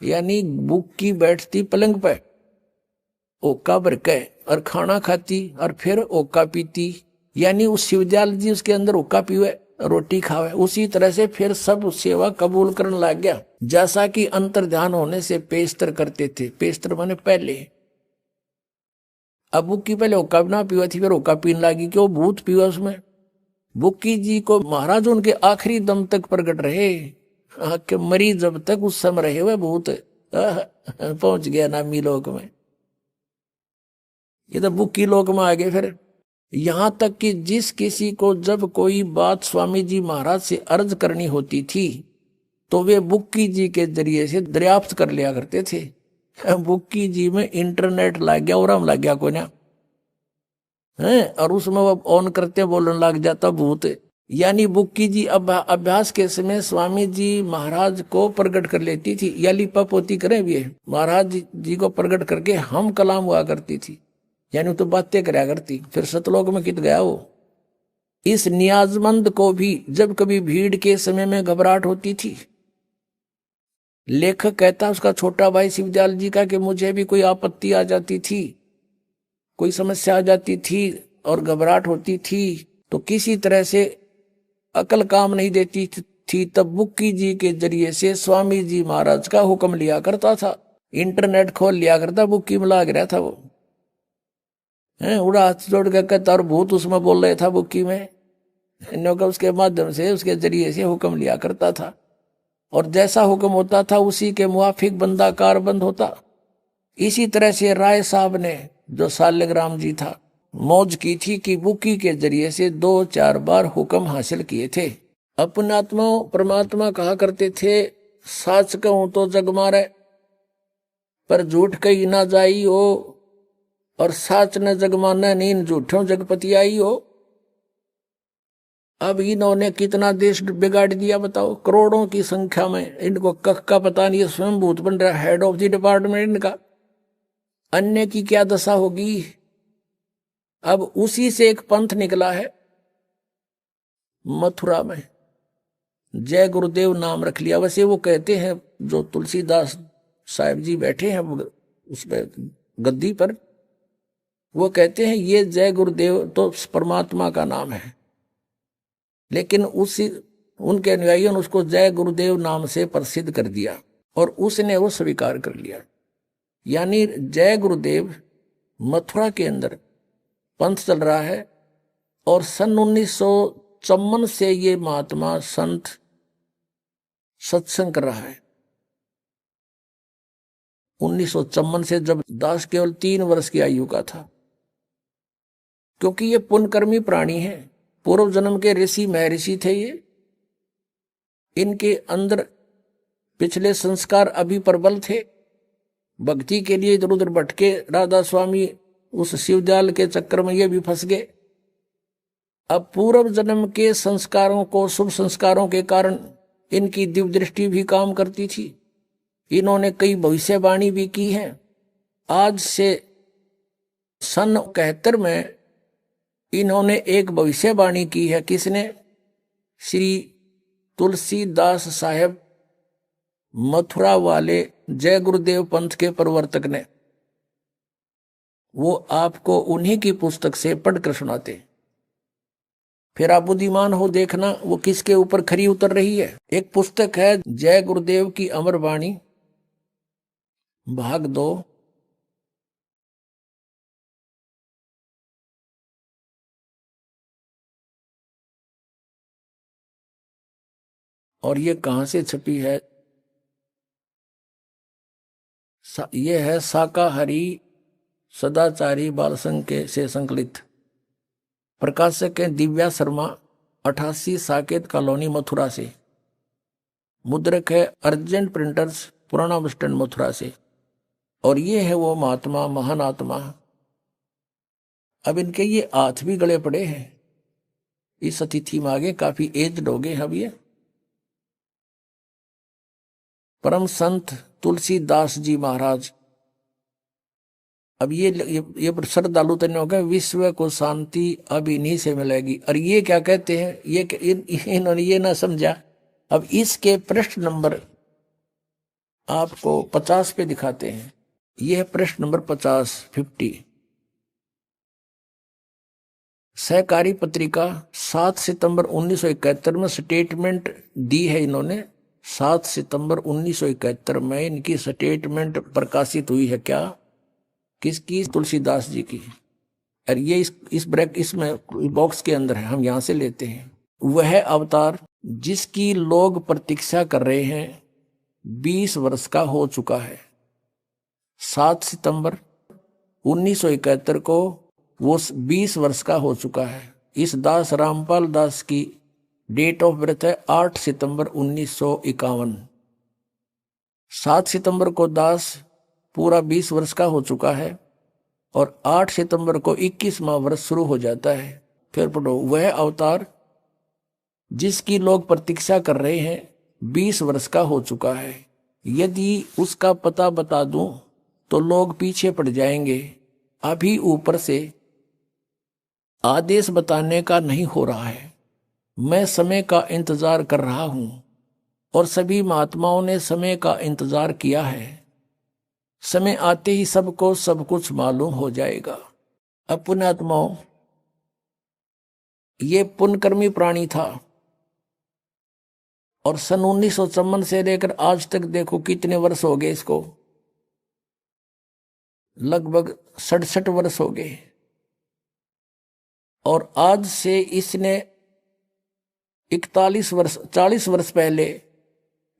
यानी बुक्की बैठती पलंग पे, ओका भर के और खाना खाती और फिर ओका पीती। यानी उस शिवदयाल जी उसके अंदर ओका पीवे, रोटी खावे, उसी तरह से फिर सब सेवा कबूल करने लग गया। जैसा कि अंतर ध्यान होने से पेशतर करते थे। पेशतर माने पहले। अब बुक्की पहले ओका ना पीवा थी, फिर ओका पीने लगी, क्यों भूत पीवा उसमें। बुक्की जी को महाराज उनके आखिरी दम तक प्रकट रहे कि मरी जब तक उस समय रहे हुए भूत पहुंच गया नामी लोक में। ये तो बुक्की लोक में आ गए। फिर यहां तक कि जिस किसी को जब कोई बात स्वामी जी महाराज से अर्ज करनी होती थी तो वे बुक्की जी के जरिए से दरियाफ्त कर लिया करते थे। बुक्की जी में इंटरनेट लग गया और हम लग गया कोई ना है, और उसमें वो ऑन करते बोलने लग जाता भूत। यानी बुक्की जी अब अभ्यास के समय स्वामी जी महाराज को प्रकट कर लेती थी। या लिपा पोती करें भी महाराज जी को प्रकट करके हम कलाम हुआ करती थी, यानी तो बातें कराया करती। फिर सतलोक में कित गया वो। इस नियाजमंद को भी जब कभी भीड़ के समय में घबराहट होती थी, लेखक कहता उसका छोटा भाई शिवदयाल जी का कि मुझे भी कोई आपत्ति आ जाती थी, कोई समस्या आ जाती थी और घबराहट होती थी तो किसी तरह से अकल काम नहीं देती थी, तब बुक्की जी के जरिए से स्वामी जी महाराज का हुक्म लिया करता था। इंटरनेट खोल लिया करता, बुक्की में लाग रहा था वो उड़ा हाथ जोड़ के कहता और भूत उसमें बोल रहे था बुक्की में। उसके माध्यम से उसके जरिए से हुक्म लिया करता था और जैसा हुक्म होता था उसी के मुआफिक बंदा कारबंद होता। इसी तरह से राय साहब ने जो सालिग्राम जी था मौज की थी कि बुक्की के जरिए से 2-4 बार हुक्म हासिल किए थे। अपनात्मा परमात्मा कहा करते थे, साच कहूं तो जग मारे पर झूठ कही ना जाई हो, और साच न जग माना नीन झूठों जगपति आई हो। अब इन्होंने कितना देश बिगाड़ दिया बताओ, करोड़ों की संख्या में। इनको कख का पता नहीं, स्वयं भूत बन रहा, हेड ऑफ द डिपार्टमेंट इनका। अन्य की क्या दशा होगी। अब उसी से एक पंथ निकला है मथुरा में, जय गुरुदेव नाम रख लिया। वैसे वो कहते हैं जो तुलसीदास साहिब जी बैठे हैं उसमें गद्दी पर, वो कहते हैं ये जय गुरुदेव तो परमात्मा का नाम है, लेकिन उसी उनके अनुयायियों ने उसको जय गुरुदेव नाम से प्रसिद्ध कर दिया और उसने वो स्वीकार कर लिया। यानी जय गुरुदेव मथुरा के अंदर पंथ चल रहा है और सन 1954 से ये महात्मा संत सत्संग कर रहा है। 1954 से, जब दास केवल 3 वर्ष की आयु का था। क्योंकि ये पुण्यकर्मी प्राणी है, पूर्व जन्म के ऋषि महर्षि थे ये, इनके अंदर पिछले संस्कार अभी प्रबल थे, भक्ति के लिए इधर उधर भटके राधा स्वामी उस शिवदयाल के चक्कर में ये भी फंस गए। अब पूर्व जन्म के संस्कारों को, शुभ संस्कारों के कारण इनकी दिव्य दृष्टि भी काम करती थी, इन्होंने कई भविष्यवाणी भी की है। आज से सन 71 में इन्होंने एक भविष्यवाणी की है। किसने? श्री तुलसीदास साहेब मथुरा वाले जय गुरुदेव पंथ के प्रवर्तक ने। वो आपको उन्हीं की पुस्तक से पढ़कर सुनाते। फिर आप बुद्धिमान हो, देखना वो किसके ऊपर खरी उतर रही है। एक पुस्तक है जय गुरुदेव की अमर वाणी, भाग 2, और ये कहां से छपी है? ये है शाकाहारी सदाचारी बाल संघ के से संकलित। प्रकाशक है दिव्या शर्मा, 88 साकेत कॉलोनी मथुरा से। मुद्रक है अर्जेंट प्रिंटर्स, पुराना बस स्टैंड मथुरा से। और ये है वो महात्मा, महान आत्मा। अब इनके ये हाथ भी गले पड़े हैं, इस अतिथि में आगे काफी एज्ड हो गए। अब ये परम संत तुलसीदास जी महाराज। अब ये श्रद्धालु तन्य हो गए, विश्व को शांति अब इन्हीं से मिलेगी। और ये क्या कहते हैं, इन्होंने ये ना समझा। अब इसके पृष्ठ नंबर आपको 50 पे दिखाते हैं। यह है पृष्ठ नंबर 50। सहकारी पत्रिका 7 सितंबर 1971 में स्टेटमेंट दी है इन्होंने। 7 सितंबर 1971 में इनकी स्टेटमेंट प्रकाशित हुई है। क्या? किसकी? तुलसीदास जी की। और ये इसमें बॉक्स के अंदर है, हम यहां से लेते हैं। वह अवतार जिसकी लोग प्रतीक्षा कर रहे हैं 20 वर्ष का हो चुका है। 7 सितंबर 1971 को वो 20 वर्ष का हो चुका है। इस दास रामपाल दास की डेट ऑफ बर्थ है 8 सितंबर 1951। 7 सितंबर को दास पूरा 20 वर्ष का हो चुका है और 8 सितंबर को 21वां वर्ष शुरू हो जाता है। फिर पढ़ो, वह अवतार जिसकी लोग प्रतीक्षा कर रहे हैं 20 वर्ष का हो चुका है। यदि उसका पता बता दूं तो लोग पीछे पड़ जाएंगे। अभी ऊपर से आदेश बताने का नहीं हो रहा है। मैं समय का इंतजार कर रहा हूं और सभी महात्माओं ने समय का इंतजार किया है। समय आते ही सबको सब कुछ मालूम हो जाएगा। अब पुण्यात्माओं, ये पुण्यकर्मी प्राणी था और सन 1954 से लेकर आज तक देखो कितने वर्ष हो गए इसको, लगभग 67 वर्ष हो गए। और आज से इसने 40 वर्ष पहले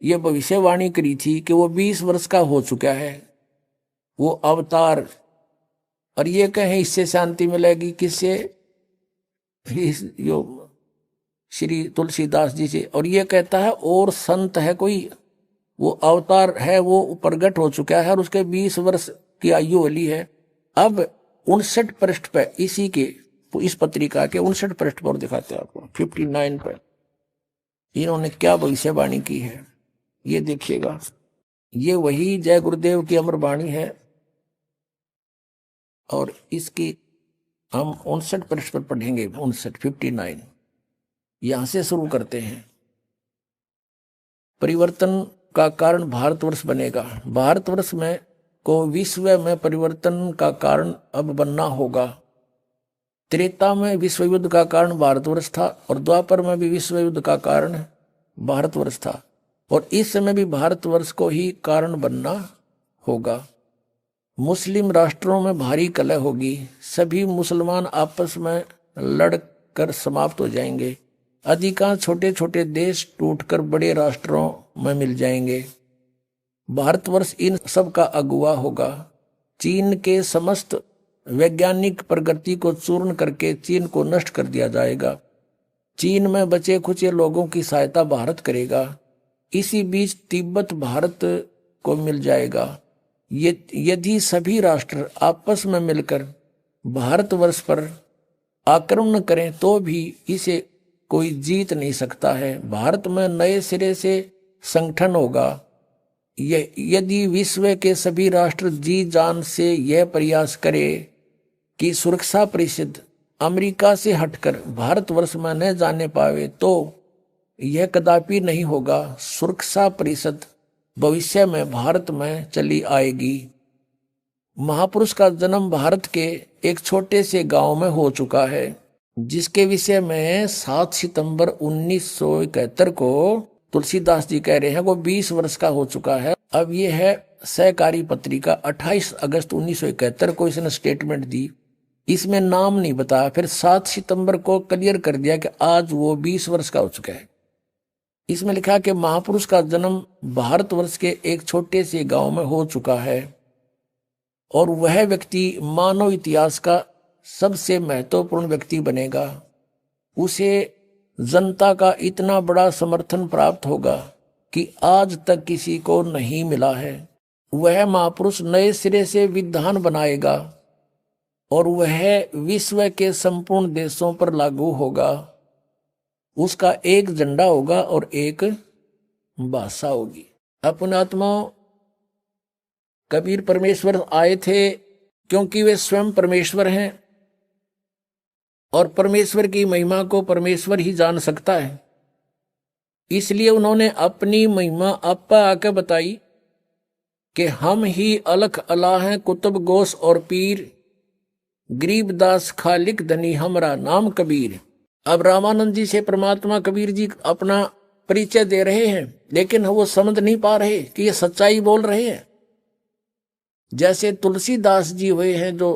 ये भविष्यवाणी करी थी कि वो 20 वर्ष का हो चुका है वो अवतार। और ये कहें इससे शांति मिलेगी, किससे? यो श्री तुलसीदास जी से। और ये कहता है और संत है कोई, वो अवतार है, वो प्रगट हो चुका है और उसके 20 वर्ष की आयु वाली है। अब 59 पृष्ठ पे इसी के, इस पत्रिका के 59 पृष्ठ पर दिखाते हैं आपको, 59 पर इन्होंने क्या भविष्यवाणी की है ये देखिएगा। ये वही जय गुरुदेव की अमर वाणी है और इसकी हम 59 पृष्ठ पर पढ़ेंगे। 59 यहां से शुरू करते हैं। परिवर्तन का कारण भारतवर्ष बनेगा। भारतवर्ष में को विश्व में परिवर्तन का कारण अब बनना होगा। त्रेता में विश्व युद्ध का कारण भारतवर्ष था और द्वापर में भी विश्व युद्ध का कारण भारतवर्ष था और इस समय भी भारतवर्ष को ही कारण बनना होगा। मुस्लिम राष्ट्रों में भारी कलह होगी, सभी मुसलमान आपस में लड़कर समाप्त हो जाएंगे, अधिकांश छोटे छोटे देश टूटकर बड़े राष्ट्रों में मिल जाएंगे। भारतवर्ष इन सब का अगुवा होगा। चीन के समस्त वैज्ञानिक प्रगति को चूर्ण करके चीन को नष्ट कर दिया जाएगा। चीन में बचे खुचे लोगों की सहायता भारत करेगा। इसी बीच तिब्बत भारत को मिल जाएगा। यदि सभी राष्ट्र आपस में मिलकर भारतवर्ष पर आक्रमण करें तो भी इसे कोई जीत नहीं सकता है। भारत में नए सिरे से संगठन होगा। यदि विश्व के सभी राष्ट्र जी जान से यह प्रयास करे कि सुरक्षा परिषद अमेरिका से हटकर भारतवर्ष में न जाने पावे तो यह कदापि नहीं होगा। सुरक्षा परिषद भविष्य में भारत में चली आएगी। महापुरुष का जन्म भारत के एक छोटे से गांव में हो चुका है, जिसके विषय में 7 सितंबर 1971 को तुलसीदास जी कह रहे हैं वो 20 वर्ष का हो चुका है। अब ये है सहकारी पत्रिका 28 अगस्त 1971 को इसने स्टेटमेंट दी। इसमें नाम नहीं बताया, फिर 7 सितंबर को क्लियर कर दिया कि आज वो 20 वर्ष का हो चुका है। इसमें लिखा कि महापुरुष का जन्म भारतवर्ष के एक छोटे से गांव में हो चुका है और वह व्यक्ति मानव इतिहास का सबसे महत्वपूर्ण व्यक्ति बनेगा। उसे जनता का इतना बड़ा समर्थन प्राप्त होगा कि आज तक किसी को नहीं मिला है। वह महापुरुष नए सिरे से विधान बनाएगा और वह विश्व के संपूर्ण देशों पर लागू होगा। उसका एक झंडा होगा और एक भाषा होगी। अपने आत्मा कबीर परमेश्वर आए थे क्योंकि वे स्वयं परमेश्वर हैं और परमेश्वर की महिमा को परमेश्वर ही जान सकता है। इसलिए उन्होंने अपनी महिमा आपा आके बताई कि हम ही अलख अला हैं, कुतुब गोस और पीर, गरीबदास खालिक धनी हमरा नाम कबीर। अब रामानंद जी से परमात्मा कबीर जी अपना परिचय दे रहे हैं, लेकिन वो समझ नहीं पा रहे कि ये सच्चाई बोल रहे हैं। जैसे तुलसीदास जी हुए हैं जो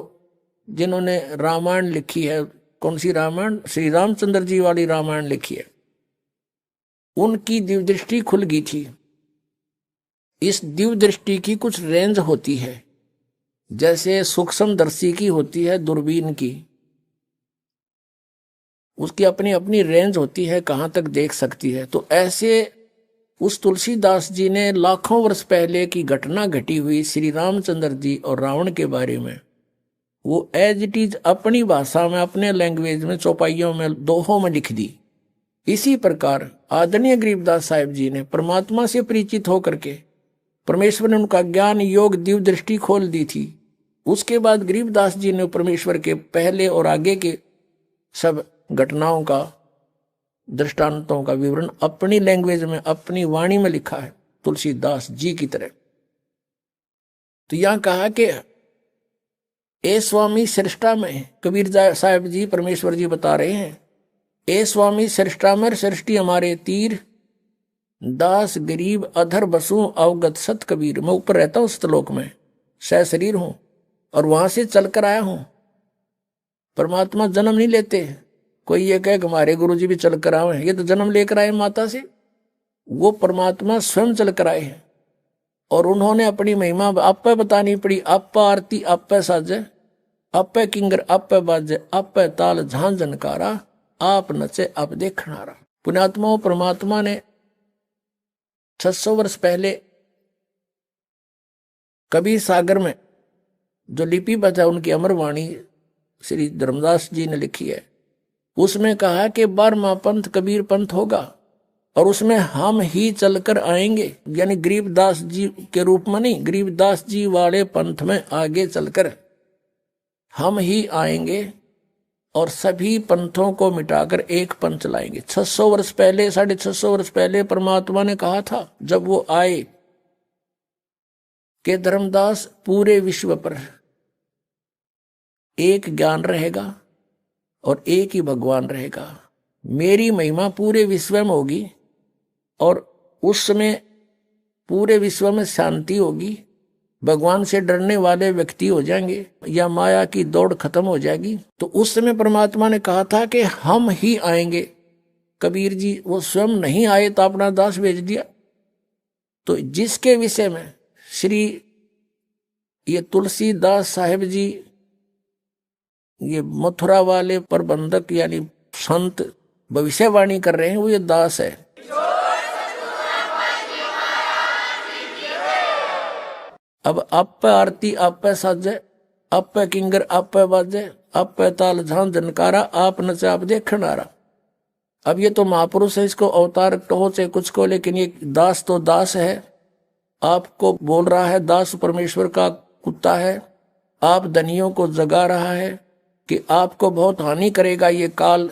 जिन्होंने रामायण लिखी है। कौन सी रामायण? श्री रामचंद्र जी वाली रामायण लिखी है। उनकी दिव्य दृष्टि खुल गई थी। इस दिव्य दृष्टि की कुछ रेंज होती है, जैसे सूक्ष्मदर्शी की होती है दूरबीन की, उसकी अपनी अपनी रेंज होती है, कहां तक देख सकती है। तो ऐसे उस तुलसीदास जी ने लाखों वर्ष पहले की घटना घटी हुई श्री रामचंद्र जी और रावण के बारे में वो एज इट इज अपनी भाषा में, अपने लैंग्वेज में, चौपाइयों में, दोहों में लिख दी। इसी प्रकार आदरणीय गरीबदास साहिब जी ने परमात्मा से परिचित होकर के परमेश्वर ने उनका ज्ञान योग दिव्य दृष्टि खोल दी थी। उसके बाद गरीबदास जी ने परमेश्वर के पहले और आगे के सब घटनाओं का, दृष्टांतों का विवरण अपनी लैंग्वेज में, अपनी वाणी में लिखा है, तुलसीदास जी की तरह। तो यहां कहा कि ए स्वामी सृष्टा में, कबीर साहब जी परमेश्वर जी बता रहे हैं, ए स्वामी सृष्टा में सृष्टि हमारे तीर, दास गरीब अधर बसू अवगत सत कबीर। मैं ऊपर रहता हूं श्लोक में, सह शरीर हूं और वहां से चलकर आया हूं। परमात्मा जन्म नहीं लेते। कोई ये कहे कि हमारे गुरु जी भी चलकर आए, ये तो जन्म लेकर आए माता से। वो परमात्मा स्वयं चलकर आए हैं और उन्होंने अपनी महिमा आप पे बतानी पड़ी। आप पे आरती, आप पे साजे, आप पे किंगर, आप पे बाजे, आप पे ताल झांझ जनकारा, आप नचे आप देखनारा। पुण्यात्माओं, परमात्मा ने 600 वर्ष पहले कबीर सागर में जो लिपिबद्ध है, उनकी अमरवाणी श्री धर्मदास जी ने लिखी है, उसमें कहा कि 12वां पंथ कबीर पंथ होगा और उसमें हम ही चलकर आएंगे। यानी गरीबदास जी के रूप में नहीं, गरीबदास जी वाले पंथ में आगे चलकर हम ही आएंगे। और सभी पंथों को मिटाकर एक पंथ लाएंगे। 600 वर्ष पहले, 650 वर्ष पहले परमात्मा ने कहा था जब वो आए कि धर्मदास पूरे विश्व पर एक ज्ञान रहेगा और एक ही भगवान रहेगा, मेरी महिमा पूरे विश्व में होगी और उस समय पूरे विश्व में शांति होगी, भगवान से डरने वाले व्यक्ति हो जाएंगे या माया की दौड़ खत्म हो जाएगी। तो उस समय परमात्मा ने कहा था कि हम ही आएंगे। कबीर जी वो स्वयं नहीं आए तो अपना दास भेज दिया। तो जिसके विषय में श्री ये तुलसीदास साहेब जी, ये मथुरा वाले प्रबंधक यानी संत भविष्यवाणी कर रहे हैं, वो ये दास है। अब आप पे आरती, आप पे साजे, आप पे किंगर, आप पे बाजे, आप पे ताल झांझ झनकारा, आप नचे आप देखण आ रहा। अब ये तो महापुरुष है, इसको अवतार कहो चाहे कुछ को, लेकिन ये दास तो दास है। आपको बोल रहा है, दास परमेश्वर का कुत्ता है। आप धनियों को जगा रहा है कि आपको बहुत हानि करेगा ये काल।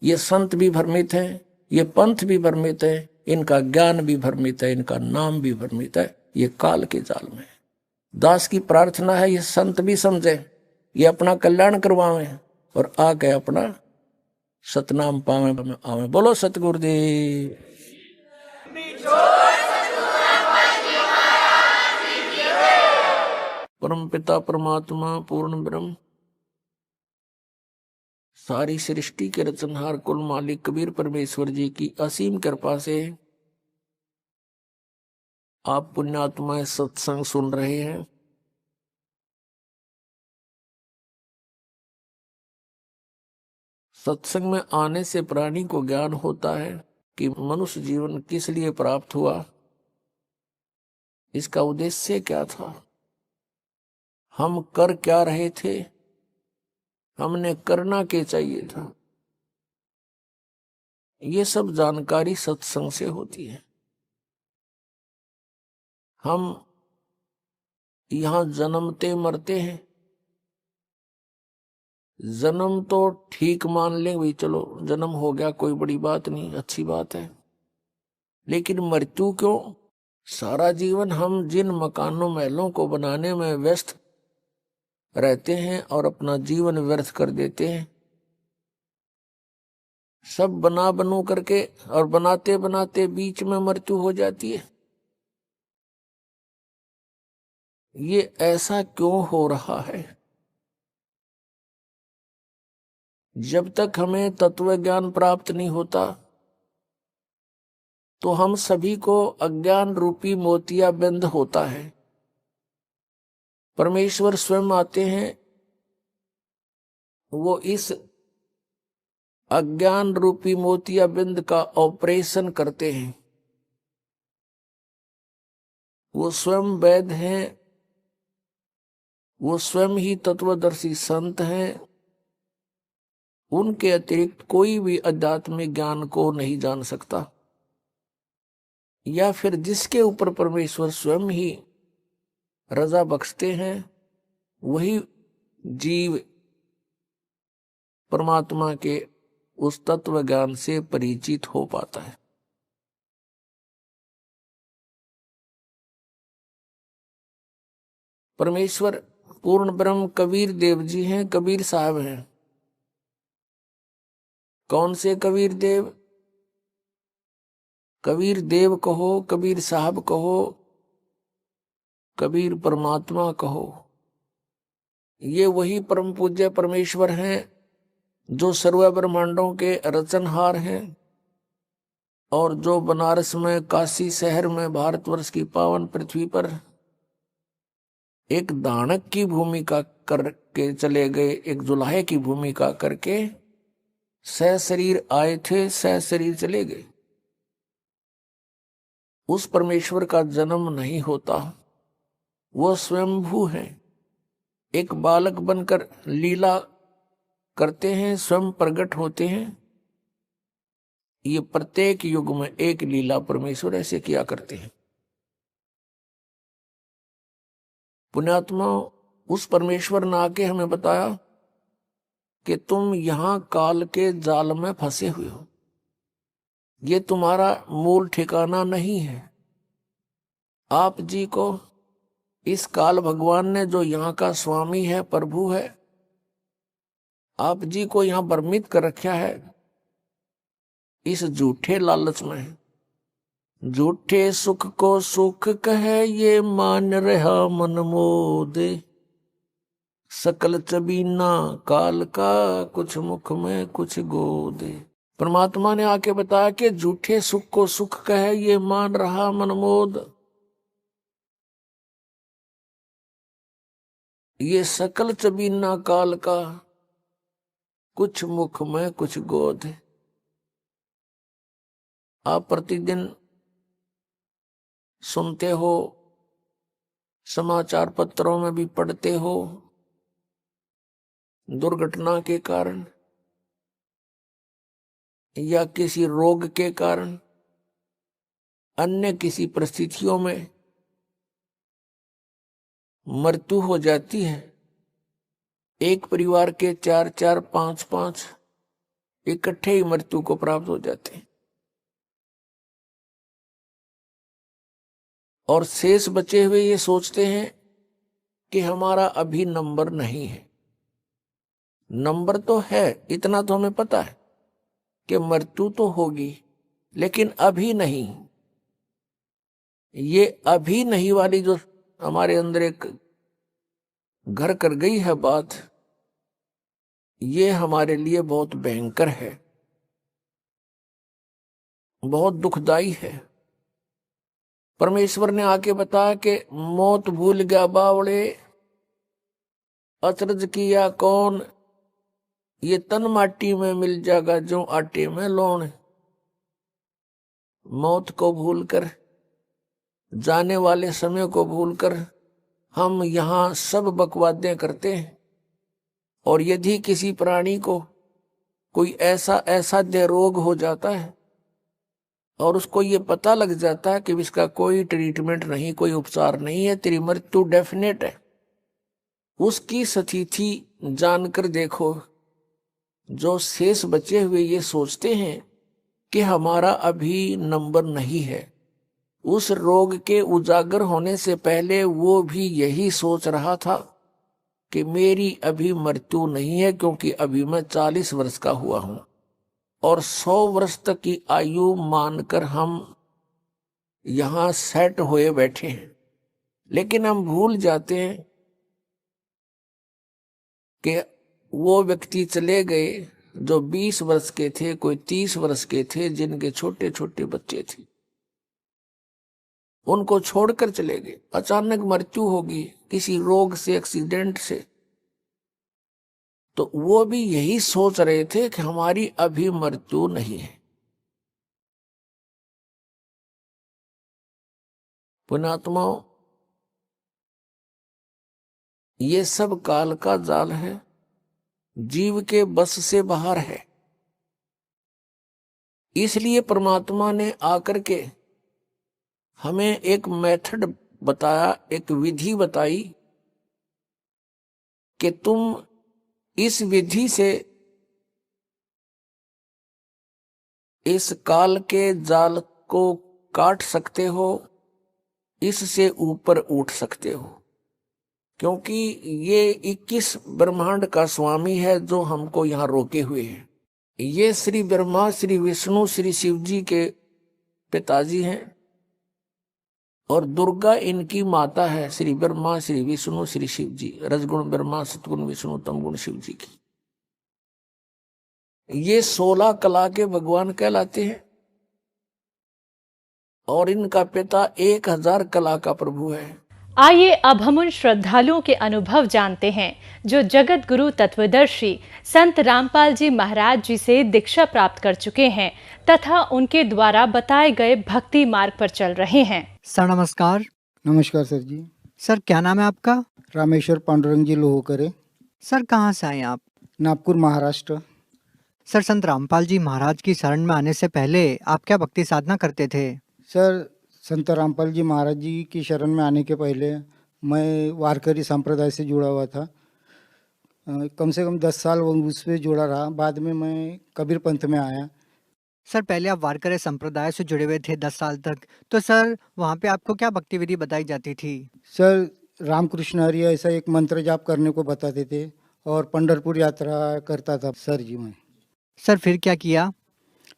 ये संत भी भ्रमित हैं, ये पंथ भी भ्रमित है, इनका ज्ञान भी भ्रमित है, इनका नाम भी भ्रमित है, ये काल के जाल में। दास की प्रार्थना है ये संत भी समझे, ये अपना कल्याण करवावे और आके अपना सतनाम पावे आवे। बोलो सतगुरुदेव। परम पिता परमात्मा पूर्ण ब्रह्म सारी सृष्टि के रचनहार कुल मालिक कबीर परमेश्वर जी की असीम कृपा से आप पुण्यात्माएं सत्संग सुन रहे हैं। सत्संग में आने से प्राणी को ज्ञान होता है कि मनुष्य जीवन किस लिए प्राप्त हुआ, इसका उद्देश्य क्या था, हम कर क्या रहे थे, हमने करना क्या चाहिए था। ये सब जानकारी सत्संग से होती है। हम यहां जन्मते मरते हैं। जन्म तो ठीक मान लें भाई, चलो जन्म हो गया कोई बड़ी बात नहीं, अच्छी बात है। लेकिन मृत्यु क्यों? सारा जीवन हम जिन मकानों महलों को बनाने में व्यस्त रहते हैं और अपना जीवन व्यर्थ कर देते हैं, सब बना बनू करके और बनाते बनाते बीच में मृत्यु हो जाती है। ये ऐसा क्यों हो रहा है? जब तक हमें तत्व ज्ञान प्राप्त नहीं होता तो हम सभी को अज्ञान रूपी मोतियाबिंद होता है। परमेश्वर स्वयं आते हैं, वो इस अज्ञान रूपी मोतियाबिंद का ऑपरेशन करते हैं। वो स्वयं वैद्य हैं, वो स्वयं ही तत्वदर्शी संत हैं। उनके अतिरिक्त कोई भी आध्यात्मिक ज्ञान को नहीं जान सकता, या फिर जिसके ऊपर परमेश्वर स्वयं ही रजा बख्शते हैं वही जीव परमात्मा के उस तत्व ज्ञान से परिचित हो पाता है। परमेश्वर पूर्ण ब्रह्म कबीर देव जी हैं, कबीर साहब हैं। कौन से कबीर देव? कबीर देव कहो, कबीर साहब कहो, कबीर परमात्मा कहो, ये वही परम पूज्य परमेश्वर हैं जो सर्व ब्रह्मांडों के रचनहार हैं और जो बनारस में, काशी शहर में, भारतवर्ष की पावन पृथ्वी पर एक दानक की भूमिका करके चले गए, एक जुलाहे की भूमिका करके सशरीर आए थे, सशरीर चले गए। उस परमेश्वर का जन्म नहीं होता, वो स्वयंभू है। एक बालक बनकर लीला करते हैं, स्वयं प्रकट होते हैं। ये प्रत्येक युग में एक लीला परमेश्वर ऐसे किया करते हैं। पुण्यात्मा, उस परमेश्वर ने आके हमें बताया कि तुम यहां काल के जाल में फंसे हुए हो, ये तुम्हारा मूल ठिकाना नहीं है। आप जी को इस काल भगवान ने, जो यहाँ का स्वामी है, प्रभु है, आप जी को यहाँ भ्रमित कर रखा है इस झूठे लालच में। झूठे सुख को सुख कहे, ये मान रहा मन मोद। सकल चबीना काल का, कुछ मुख में कुछ गोद। परमात्मा ने आके बताया कि झूठे सुख को सुख कहे, ये मान रहा मन मोद। ये सकल चबीना काल का, कुछ मुख में कुछ गोद। आप प्रतिदिन सुनते हो, समाचार पत्रों में भी पढ़ते हो, दुर्घटना के कारण या किसी रोग के कारण, अन्य किसी परिस्थितियों में मृत्यु हो जाती है। एक परिवार के 4-4, 5-5 इकट्ठे ही मृत्यु को प्राप्त हो जाते हैं, और शेष बचे हुए ये सोचते हैं कि हमारा अभी नंबर नहीं है। नंबर तो है, इतना तो हमें पता है कि मृत्यु तो होगी, लेकिन अभी नहीं। ये अभी नहीं वाली जो हमारे अंदर एक घर कर गई है बात, ये हमारे लिए बहुत भयंकर है, बहुत दुखदाई है। परमेश्वर ने आके बताया कि मौत भूल गया बावड़े, अचरज किया कौन, ये तन माटी में मिल जाएगा जो आटे में लौण। मौत को भूलकर, जाने वाले समय को भूलकर हम यहाँ सब बकवादें करते हैं। और यदि किसी प्राणी को कोई ऐसा असाध्य रोग हो जाता है और उसको ये पता लग जाता है कि इसका कोई ट्रीटमेंट नहीं, कोई उपचार नहीं है, तेरी मृत्यु डेफिनेट है, उसकी स्थिति जानकर देखो, जो शेष बचे हुए ये सोचते हैं कि हमारा अभी नंबर नहीं है। उस रोग के उजागर होने से पहले वो भी यही सोच रहा था कि मेरी अभी मृत्यु नहीं है, क्योंकि अभी मैं 40 वर्ष का हुआ हूं और 100 वर्ष तक की आयु मानकर हम यहां सेट हुए बैठे हैं। लेकिन हम भूल जाते हैं कि वो व्यक्ति चले गए जो 20 वर्ष के थे, कोई 30 वर्ष के थे, जिनके छोटे छोटे बच्चे थे, उनको छोड़कर चले गए। अचानक मृत्यु होगी किसी रोग से, एक्सीडेंट से, तो वो भी यही सोच रहे थे कि हमारी अभी मृत्यु नहीं है। पुण्यात्माओं, ये सब काल का जाल है, जीव के बस से बाहर है। इसलिए परमात्मा ने आकर के हमें एक मेथड बताया, एक विधि बताई कि तुम इस विधि से इस काल के जाल को काट सकते हो, इससे ऊपर उठ सकते हो। क्योंकि ये 21 ब्रह्मांड का स्वामी है जो हमको यहाँ रोके हुए है। ये श्री ब्रह्मा, श्री विष्णु, श्री शिव जी के पिताजी हैं और दुर्गा इनकी माता है। श्री ब्रह्मा, श्री विष्णु, श्री शिव जी, रजगुण ब्रह्मा, सतगुण विष्णु, तमगुण शिव जी की। ये 16 कला के भगवान कहलाते हैं और इनका पिता 1000 कला का प्रभु है। आइए अब हम उन श्रद्धालुओं के अनुभव जानते हैं जो जगत गुरु तत्वदर्शी संत रामपाल जी महाराज जी से दीक्षा प्राप्त कर चुके हैं तथा उनके द्वारा बताए गए भक्ति मार्ग पर चल रहे हैं। सर नमस्कार। नमस्कार सर जी। सर क्या नाम है आपका? रामेश्वर पांडुरंग जी लोहोकरे। सर कहाँ से आए आप? नागपुर, महाराष्ट्र। सर संत रामपाल जी महाराज की शरण में आने से पहले आप क्या भक्ति साधना करते थे? सर संत रामपाल जी महाराज जी की शरण में आने के पहले मैं वारकरी संप्रदाय से जुड़ा हुआ था। कम से कम 10 साल वो उससे जुड़ा रहा। बाद में मैं कबीर पंथ में आया। सर पहले आप वारकरी संप्रदाय से जुड़े हुए थे 10 साल तक, तो सर वहाँ पे आपको क्या भक्ति विधि बताई जाती थी? सर रामकृष्ण हरि ऐसा एक मंत्र जाप करने को बताते थे और पंढरपुर यात्रा करता था सर जी मैं। सर फिर क्या किया?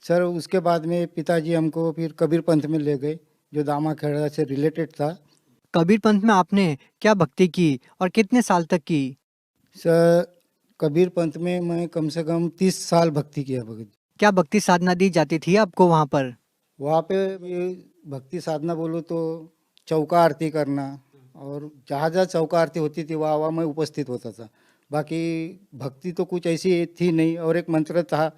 सर उसके बाद में पिताजी हमको फिर कबीर पंथ में ले गए, जो दामाखेड़ा से रिलेटेड था। कबीर पंथ में आपने क्या भक्ति की और कितने साल तक की? सर कबीर पंथ में मैं कम से कम 30 साल भक्ति किया भगत। क्या भक्ति साधना दी जाती थी आपको वहाँ पर? वहाँ पे ये भक्ति साधना बोलो तो चौका आरती करना, और जहाँ जहाँ चौका आरती होती थी वहाँ वहाँ मैं उपस्थित होता था। बाकी भक्ति तो कुछ ऐसी थी नहीं। और एक मंत्र था,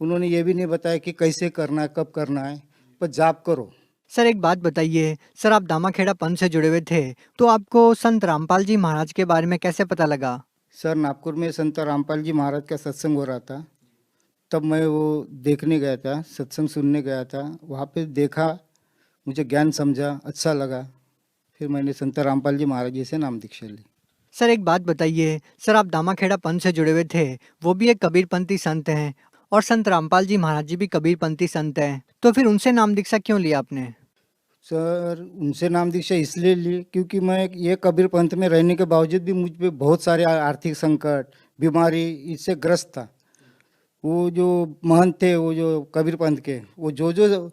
उन्होंने ये भी नहीं बताया कि कैसे करना है, कब करना है, पर जाप करो। सर एक बात बताइए, सर आप दामाखेड़ा पंथ से जुड़े हुए थे, तो आपको संत रामपाल जी महाराज के बारे में कैसे पता लगा? सर नागपुर में संत रामपाल जी महाराज का सत्संग हो रहा था, तब मैं वो देखने गया था, सत्संग सुनने गया था। वहाँ पे देखा, मुझे ज्ञान समझा, अच्छा लगा। फिर मैंने संत रामपाल जी महाराज जी से नाम दीक्षा ली। सर एक बात बताइए, सर आप दामाखेड़ा पंथ से जुड़े हुए थे, वो भी एक कबीरपंथी संत हैं और संत रामपाल जी महाराज जी भी कबीरपंथी संत हैं, तो फिर उनसे नाम दीक्षा क्यों लिया आपने? सर उनसे नाम दीक्षा इसलिए ली क्योंकि मैं ये कबीर पंथ में रहने के बावजूद भी मुझ पे बहुत सारे आर्थिक संकट, बीमारी इससे ग्रस्त था। वो जो महंत थे, वो जो कबीर पंथ के, वो जो जो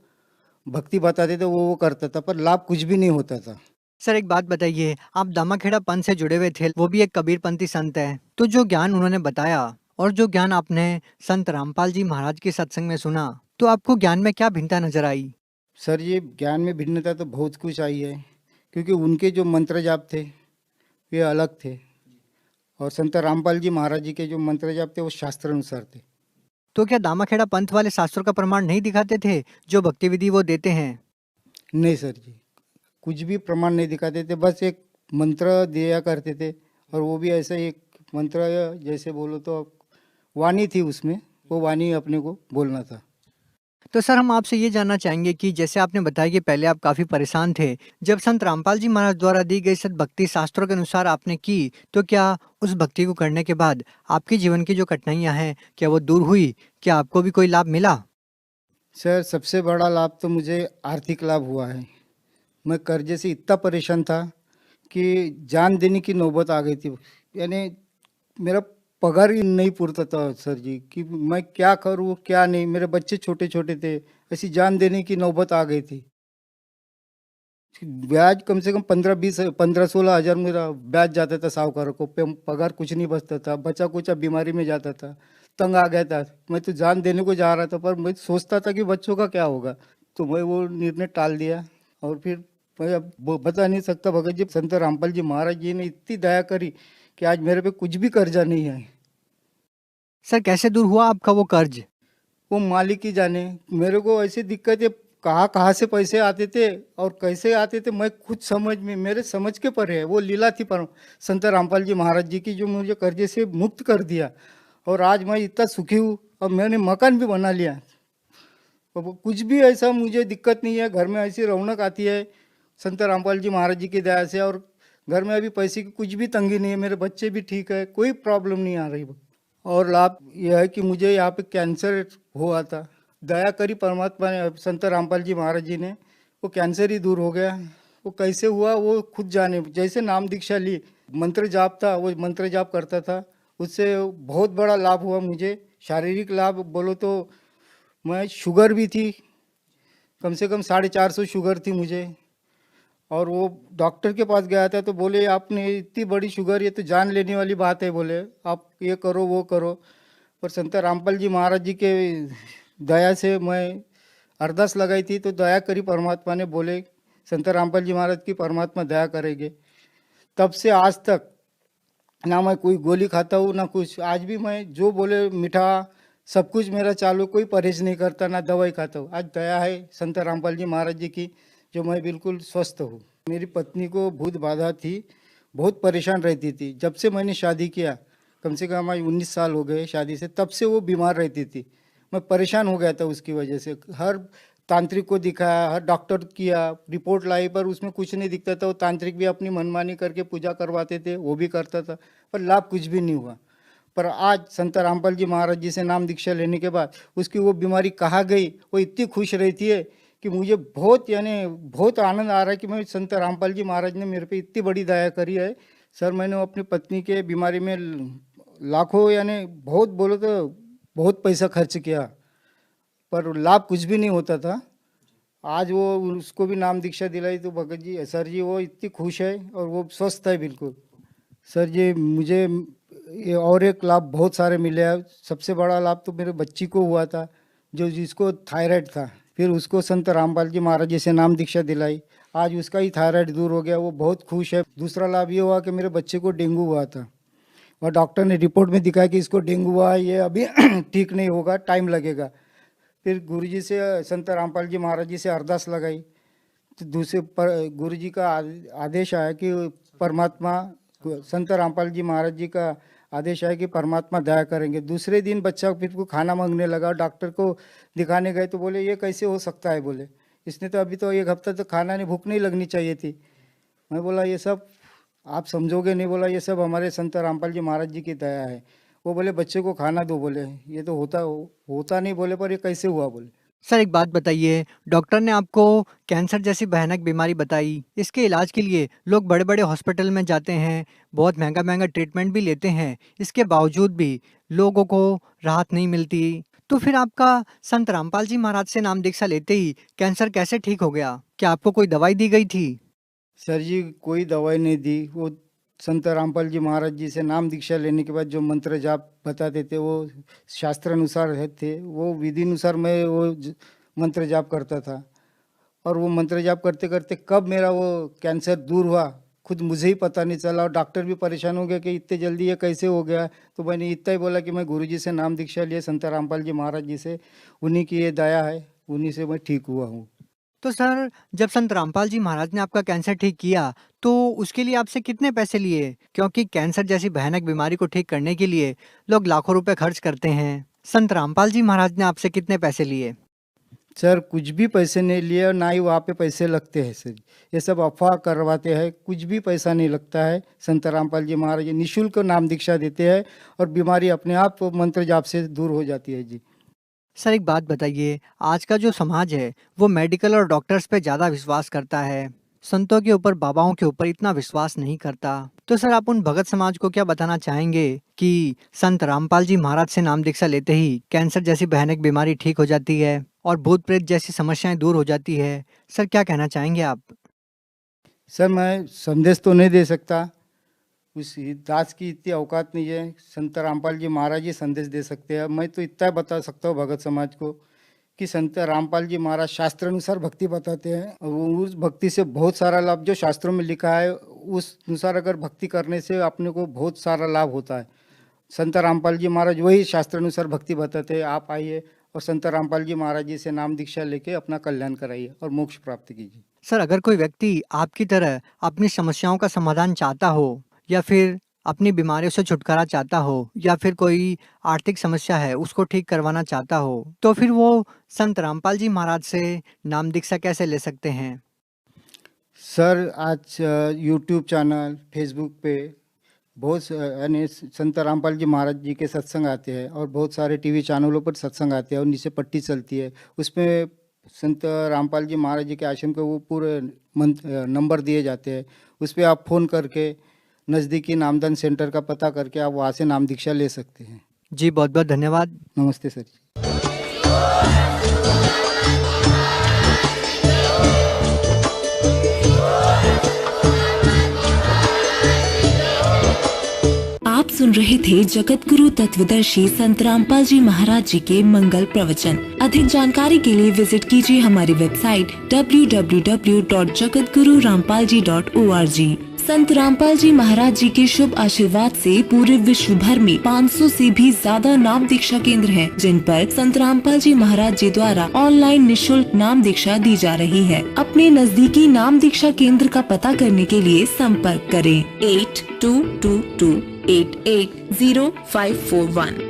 भक्ति बताते थे वो करता था, पर लाभ कुछ भी नहीं होता था। सर एक बात बताइए, आप दामाखेड़ा पंथ से जुड़े हुए थे, वो भी एक कबीरपंथी संत है, तो जो ज्ञान उन्होंने बताया और जो ज्ञान आपने संत रामपाल जी महाराज के सत्संग में सुना, तो आपको ज्ञान में क्या भिन्नता नजर आई? सर ये ज्ञान में भिन्नता तो बहुत कुछ आई है, क्योंकि उनके जो मंत्र जाप थे वे अलग थे, और संत रामपाल जी महाराज जी के जो मंत्र जाप थे वो शास्त्र अनुसार थे। तो क्या दामाखेड़ा पंथ वाले शास्त्रों का प्रमाण नहीं दिखाते थे जो भक्ति विधि वो देते हैं? नहीं सर जी, कुछ भी प्रमाण नहीं दिखाते थे, बस एक मंत्र दिया करते थे, और वो भी ऐसा एक मंत्र जैसे बोलो तो वाणी थी उसमें, वो वाणी अपने को बोलना था। तो सर हम आपसे ये जानना चाहेंगे कि जैसे आपने बताया कि पहले आप काफ़ी परेशान थे, जब संत रामपाल जी महाराज द्वारा दी गई सद भक्ति शास्त्रों के अनुसार आपने की, तो क्या उस भक्ति को करने के बाद आपके जीवन की जो कठिनाइयां हैं क्या वो दूर हुई? क्या आपको भी कोई लाभ मिला? सर सबसे बड़ा लाभ तो मुझे आर्थिक लाभ हुआ है। मैं कर्जे से इतना परेशान था कि जान देने की नौबत आ गई थी। यानी मेरा पगार ही नहीं पुरता था सर जी, कि मैं क्या करूँ क्या नहीं। मेरे बच्चे छोटे छोटे थे, ऐसी जान देने की नौबत आ गई थी। ब्याज कम से कम 15-16 हज़ार मेरा ब्याज जाता था साहूकारों को, पगार कुछ नहीं बचता था, बचा कुचा बीमारी में जाता था, तंग आ गया था। मैं तो जान देने को जा रहा था, पर मैं सोचता था कि बच्चों का क्या होगा, तो मैं वो निर्णय टाल दिया। और फिर मैं अब बता नहीं सकता भगत जी, संत रामपाल जी महाराज जी ने इतनी दया करी कि आज मेरे पे कुछ भी कर्जा नहीं है। सर कैसे दूर हुआ आपका वो कर्ज? वो मालिक ही जाने। मेरे को ऐसी दिक्कतें कहाँ कहाँ से पैसे आते थे और कैसे आते थे, मैं खुद समझ में, मेरे समझ के परे है। वो लीला थी पर संत रामपाल जी महाराज जी की, जो मुझे कर्जे से मुक्त कर दिया, और आज मैं इतना सुखी हूँ। और मैंने मकान भी बना लिया, और वो कुछ भी ऐसा मुझे दिक्कत नहीं है। घर में ऐसी रौनक आती है संत रामपाल जी महाराज जी की दया से, और घर में अभी पैसे की कुछ भी तंगी नहीं है। मेरे बच्चे भी ठीक है, कोई प्रॉब्लम नहीं आ रही। और लाभ यह है कि मुझे यहाँ पे कैंसर हुआ था, दया करी परमात्मा ने, संत रामपाल जी महाराज जी ने, वो कैंसर ही दूर हो गया। वो कैसे हुआ वो खुद जाने। जैसे नाम दीक्षा ली, मंत्र जाप था, वो मंत्र जाप करता था, उससे बहुत बड़ा लाभ हुआ मुझे। शारीरिक लाभ बोलो तो मैं शुगर भी थी, कम से कम 450 शुगर थी मुझे, और वो डॉक्टर के पास गया था तो बोले आपने इतनी बड़ी शुगर, ये तो जान लेने वाली बात है, बोले आप ये करो वो करो। पर संत रामपाल जी महाराज जी के दया से मैं अरदास लगाई थी, तो दया करी परमात्मा ने, बोले संत रामपाल जी महाराज की परमात्मा दया करेंगे। तब से आज तक ना मैं कोई गोली खाता हूँ ना कुछ। आज भी मैं जो बोले मीठा सब कुछ मेरा चालू, कोई परहेज नहीं करता, ना दवाई खाता हूँ। आज दया है संत रामपाल जी महाराज जी की, जो मैं बिल्कुल स्वस्थ हूँ। मेरी पत्नी को भूत बाधा थी, बहुत परेशान रहती थी। जब से मैंने शादी किया, कम से कम आज 19 साल हो गए शादी से, तब से वो बीमार रहती थी। मैं परेशान हो गया था उसकी वजह से। हर तांत्रिक को दिखाया, हर डॉक्टर किया, रिपोर्ट लाई, पर उसमें कुछ नहीं दिखता था। वो तांत्रिक भी अपनी मनमानी करके पूजा करवाते थे, वो भी करता था, पर लाभ कुछ भी नहीं हुआ। पर आज संत रामपाल जी महाराज जी से नाम दीक्षा लेने के बाद उसकी वो बीमारी कहाँ गई, वो इतनी खुश रहती है कि मुझे बहुत बहुत आनंद आ रहा है कि मैं संत रामपाल जी महाराज ने मेरे पे इतनी बड़ी दया करी है। सर मैंने अपनी पत्नी के बीमारी में लाखों बहुत बोलो तो बहुत पैसा खर्च किया, पर लाभ कुछ भी नहीं होता था। आज वो उसको भी नाम दीक्षा दिलाई तो भगत जी सर जी वो इतनी खुश है और वो स्वस्थ है बिल्कुल। सर जी मुझे ये और एक लाभ बहुत सारे मिले हैं। सबसे बड़ा लाभ तो मेरे बच्ची को हुआ था जिसको थायराइड था, फिर उसको संत रामपाल जी महाराज जी से नाम दीक्षा दिलाई, आज उसका ही थायराइड दूर हो गया, वो बहुत खुश है। दूसरा लाभ ये हुआ कि मेरे बच्चे को डेंगू हुआ था और डॉक्टर ने रिपोर्ट में दिखाया कि इसको डेंगू हुआ है, ये अभी ठीक नहीं होगा, टाइम लगेगा। फिर गुरुजी से संत रामपाल जी महाराज जी से अरदास लगाई तो गुरुजी का आदेश आया कि परमात्मा संत रामपाल जी महाराज जी का आदेश आया कि परमात्मा दया करेंगे। दूसरे दिन बच्चा फिर को खाना मांगने लगा, डॉक्टर को दिखाने गए तो बोले ये कैसे हो सकता है, बोले इसने तो अभी तो 1 हफ्ता तो खाना नहीं, भूख नहीं लगनी चाहिए थी। मैं बोला ये सब आप समझोगे नहीं, बोला ये सब हमारे संत रामपाल जी महाराज जी की दया है। वो बोले बच्चे को खाना दो, बोले ये तो होता नहीं, बोले पर ये कैसे हुआ, बोले। सर एक बात बताइए, डॉक्टर ने आपको कैंसर जैसी भयानक बीमारी बताई, इसके इलाज के लिए लोग बड़े बड़े हॉस्पिटल में जाते हैं, बहुत महंगा महंगा ट्रीटमेंट भी लेते हैं, इसके बावजूद भी लोगों को राहत नहीं मिलती, तो फिर आपका संत रामपाल जी महाराज से नाम दीक्षा लेते ही कैंसर कैसे ठीक हो गया? क्या आपको कोई दवाई दी गई थी? सर जी कोई दवाई नहीं दी, वो संत रामपाल जी महाराज जी से नाम दीक्षा लेने के बाद जो मंत्र जाप बताते थे वो शास्त्र अनुसार थे, वो विधि अनुसार मैं वो मंत्र जाप करता था। और वो मंत्र जाप करते करते कब मेरा वो कैंसर दूर हुआ खुद मुझे ही पता नहीं चला, और डॉक्टर भी परेशान हो गया कि इतने जल्दी ये कैसे हो गया। तो मैंने इतना ही बोला कि मैं गुरुजी से नाम दीक्षा लिए संत रामपाल जी महाराज जी से, उन्हीं की ये दया है, उन्हीं से मैं ठीक हुआ हूँ। तो सर जब संत रामपाल जी महाराज ने आपका कैंसर ठीक किया तो उसके लिए आपसे कितने पैसे लिए? क्योंकि कैंसर जैसी भयानक बीमारी को ठीक करने के लिए लोग लाखों रुपए खर्च करते हैं। संत रामपाल जी महाराज ने आपसे कितने पैसे लिए? सर कुछ भी पैसे नहीं लिए और ना ही वहाँ पे पैसे लगते हैं सर, ये सब अफवाह करवाते हैं, कुछ भी पैसा नहीं लगता है। संत रामपाल जी महाराज जी निःशुल्क नाम दीक्षा देते हैं और बीमारी अपने आप मंत्र जाप से दूर हो जाती है जी। सर एक बात बताइए, आज का जो समाज है वो मेडिकल और डॉक्टर्स पे ज़्यादा विश्वास करता है, संतों के ऊपर बाबाओं के ऊपर इतना विश्वास नहीं करता। तो सर आप उन भगत समाज को क्या बताना चाहेंगे कि संत रामपाल जी महाराज से नाम दीक्षा लेते ही कैंसर जैसी भयानक बीमारी ठीक हो जाती है और भूत प्रेत जैसी समस्याएं दूर हो जाती है? सर क्या कहना चाहेंगे आप? सर मैं संदेश तो नहीं दे सकता, उस दास की इतनी औकात नहीं है, संत रामपाल जी महाराज जी संदेश दे सकते हैं। मैं तो इतना बता सकता हूँ भगत समाज को कि संत रामपाल जी महाराज शास्त्र अनुसार भक्ति बताते हैं और उस भक्ति से बहुत सारा लाभ जो शास्त्रों में लिखा है उस अनुसार अगर भक्ति करने से अपने को बहुत सारा लाभ होता है। संत रामपाल जी महाराज वही शास्त्र अनुसार भक्ति बताते हैं। आप आइए और संत रामपाल जी महाराज जी से नाम दीक्षा लेके अपना कल्याण कराइए और मोक्ष प्राप्त कीजिए। सर अगर कोई व्यक्ति आपकी तरह अपनी समस्याओं का समाधान चाहता हो या फिर अपनी बीमारियों से छुटकारा चाहता हो या फिर कोई आर्थिक समस्या है उसको ठीक करवाना चाहता हो, तो फिर वो संत रामपाल जी महाराज से नाम दीक्षा कैसे ले सकते हैं? सर आज यूट्यूब चैनल फेसबुक पे बहुत यानी संत रामपाल जी महाराज जी के सत्संग आते हैं और बहुत सारे टीवी चैनलों पर सत्संग आते हैं और नीचे पट्टी चलती है, उसमें संत रामपाल जी महाराज जी के आश्रम के वो पूरे नंबर दिए जाते हैं। उस पर आप फ़ोन करके नज़दीकी नामदान सेंटर का पता करके आप वहाँ से नाम दीक्षा ले सकते हैं। जी बहुत बहुत धन्यवाद। नमस्ते सर। आप सुन रहे थे जगत गुरु तत्वदर्शी संत रामपाल जी महाराज जी के मंगल प्रवचन। अधिक जानकारी के लिए विजिट कीजिए हमारी वेबसाइट www.jagatgururampalji.org। संत रामपाल जी महाराज जी के शुभ आशीर्वाद से पूरे विश्व भर में 500 से भी ज्यादा नाम दीक्षा केंद्र हैं, जिन पर संत रामपाल जी महाराज जी द्वारा ऑनलाइन निःशुल्क नाम दीक्षा दी जा रही है। अपने नजदीकी नाम दीक्षा केंद्र का पता करने के लिए संपर्क करें 8222880541।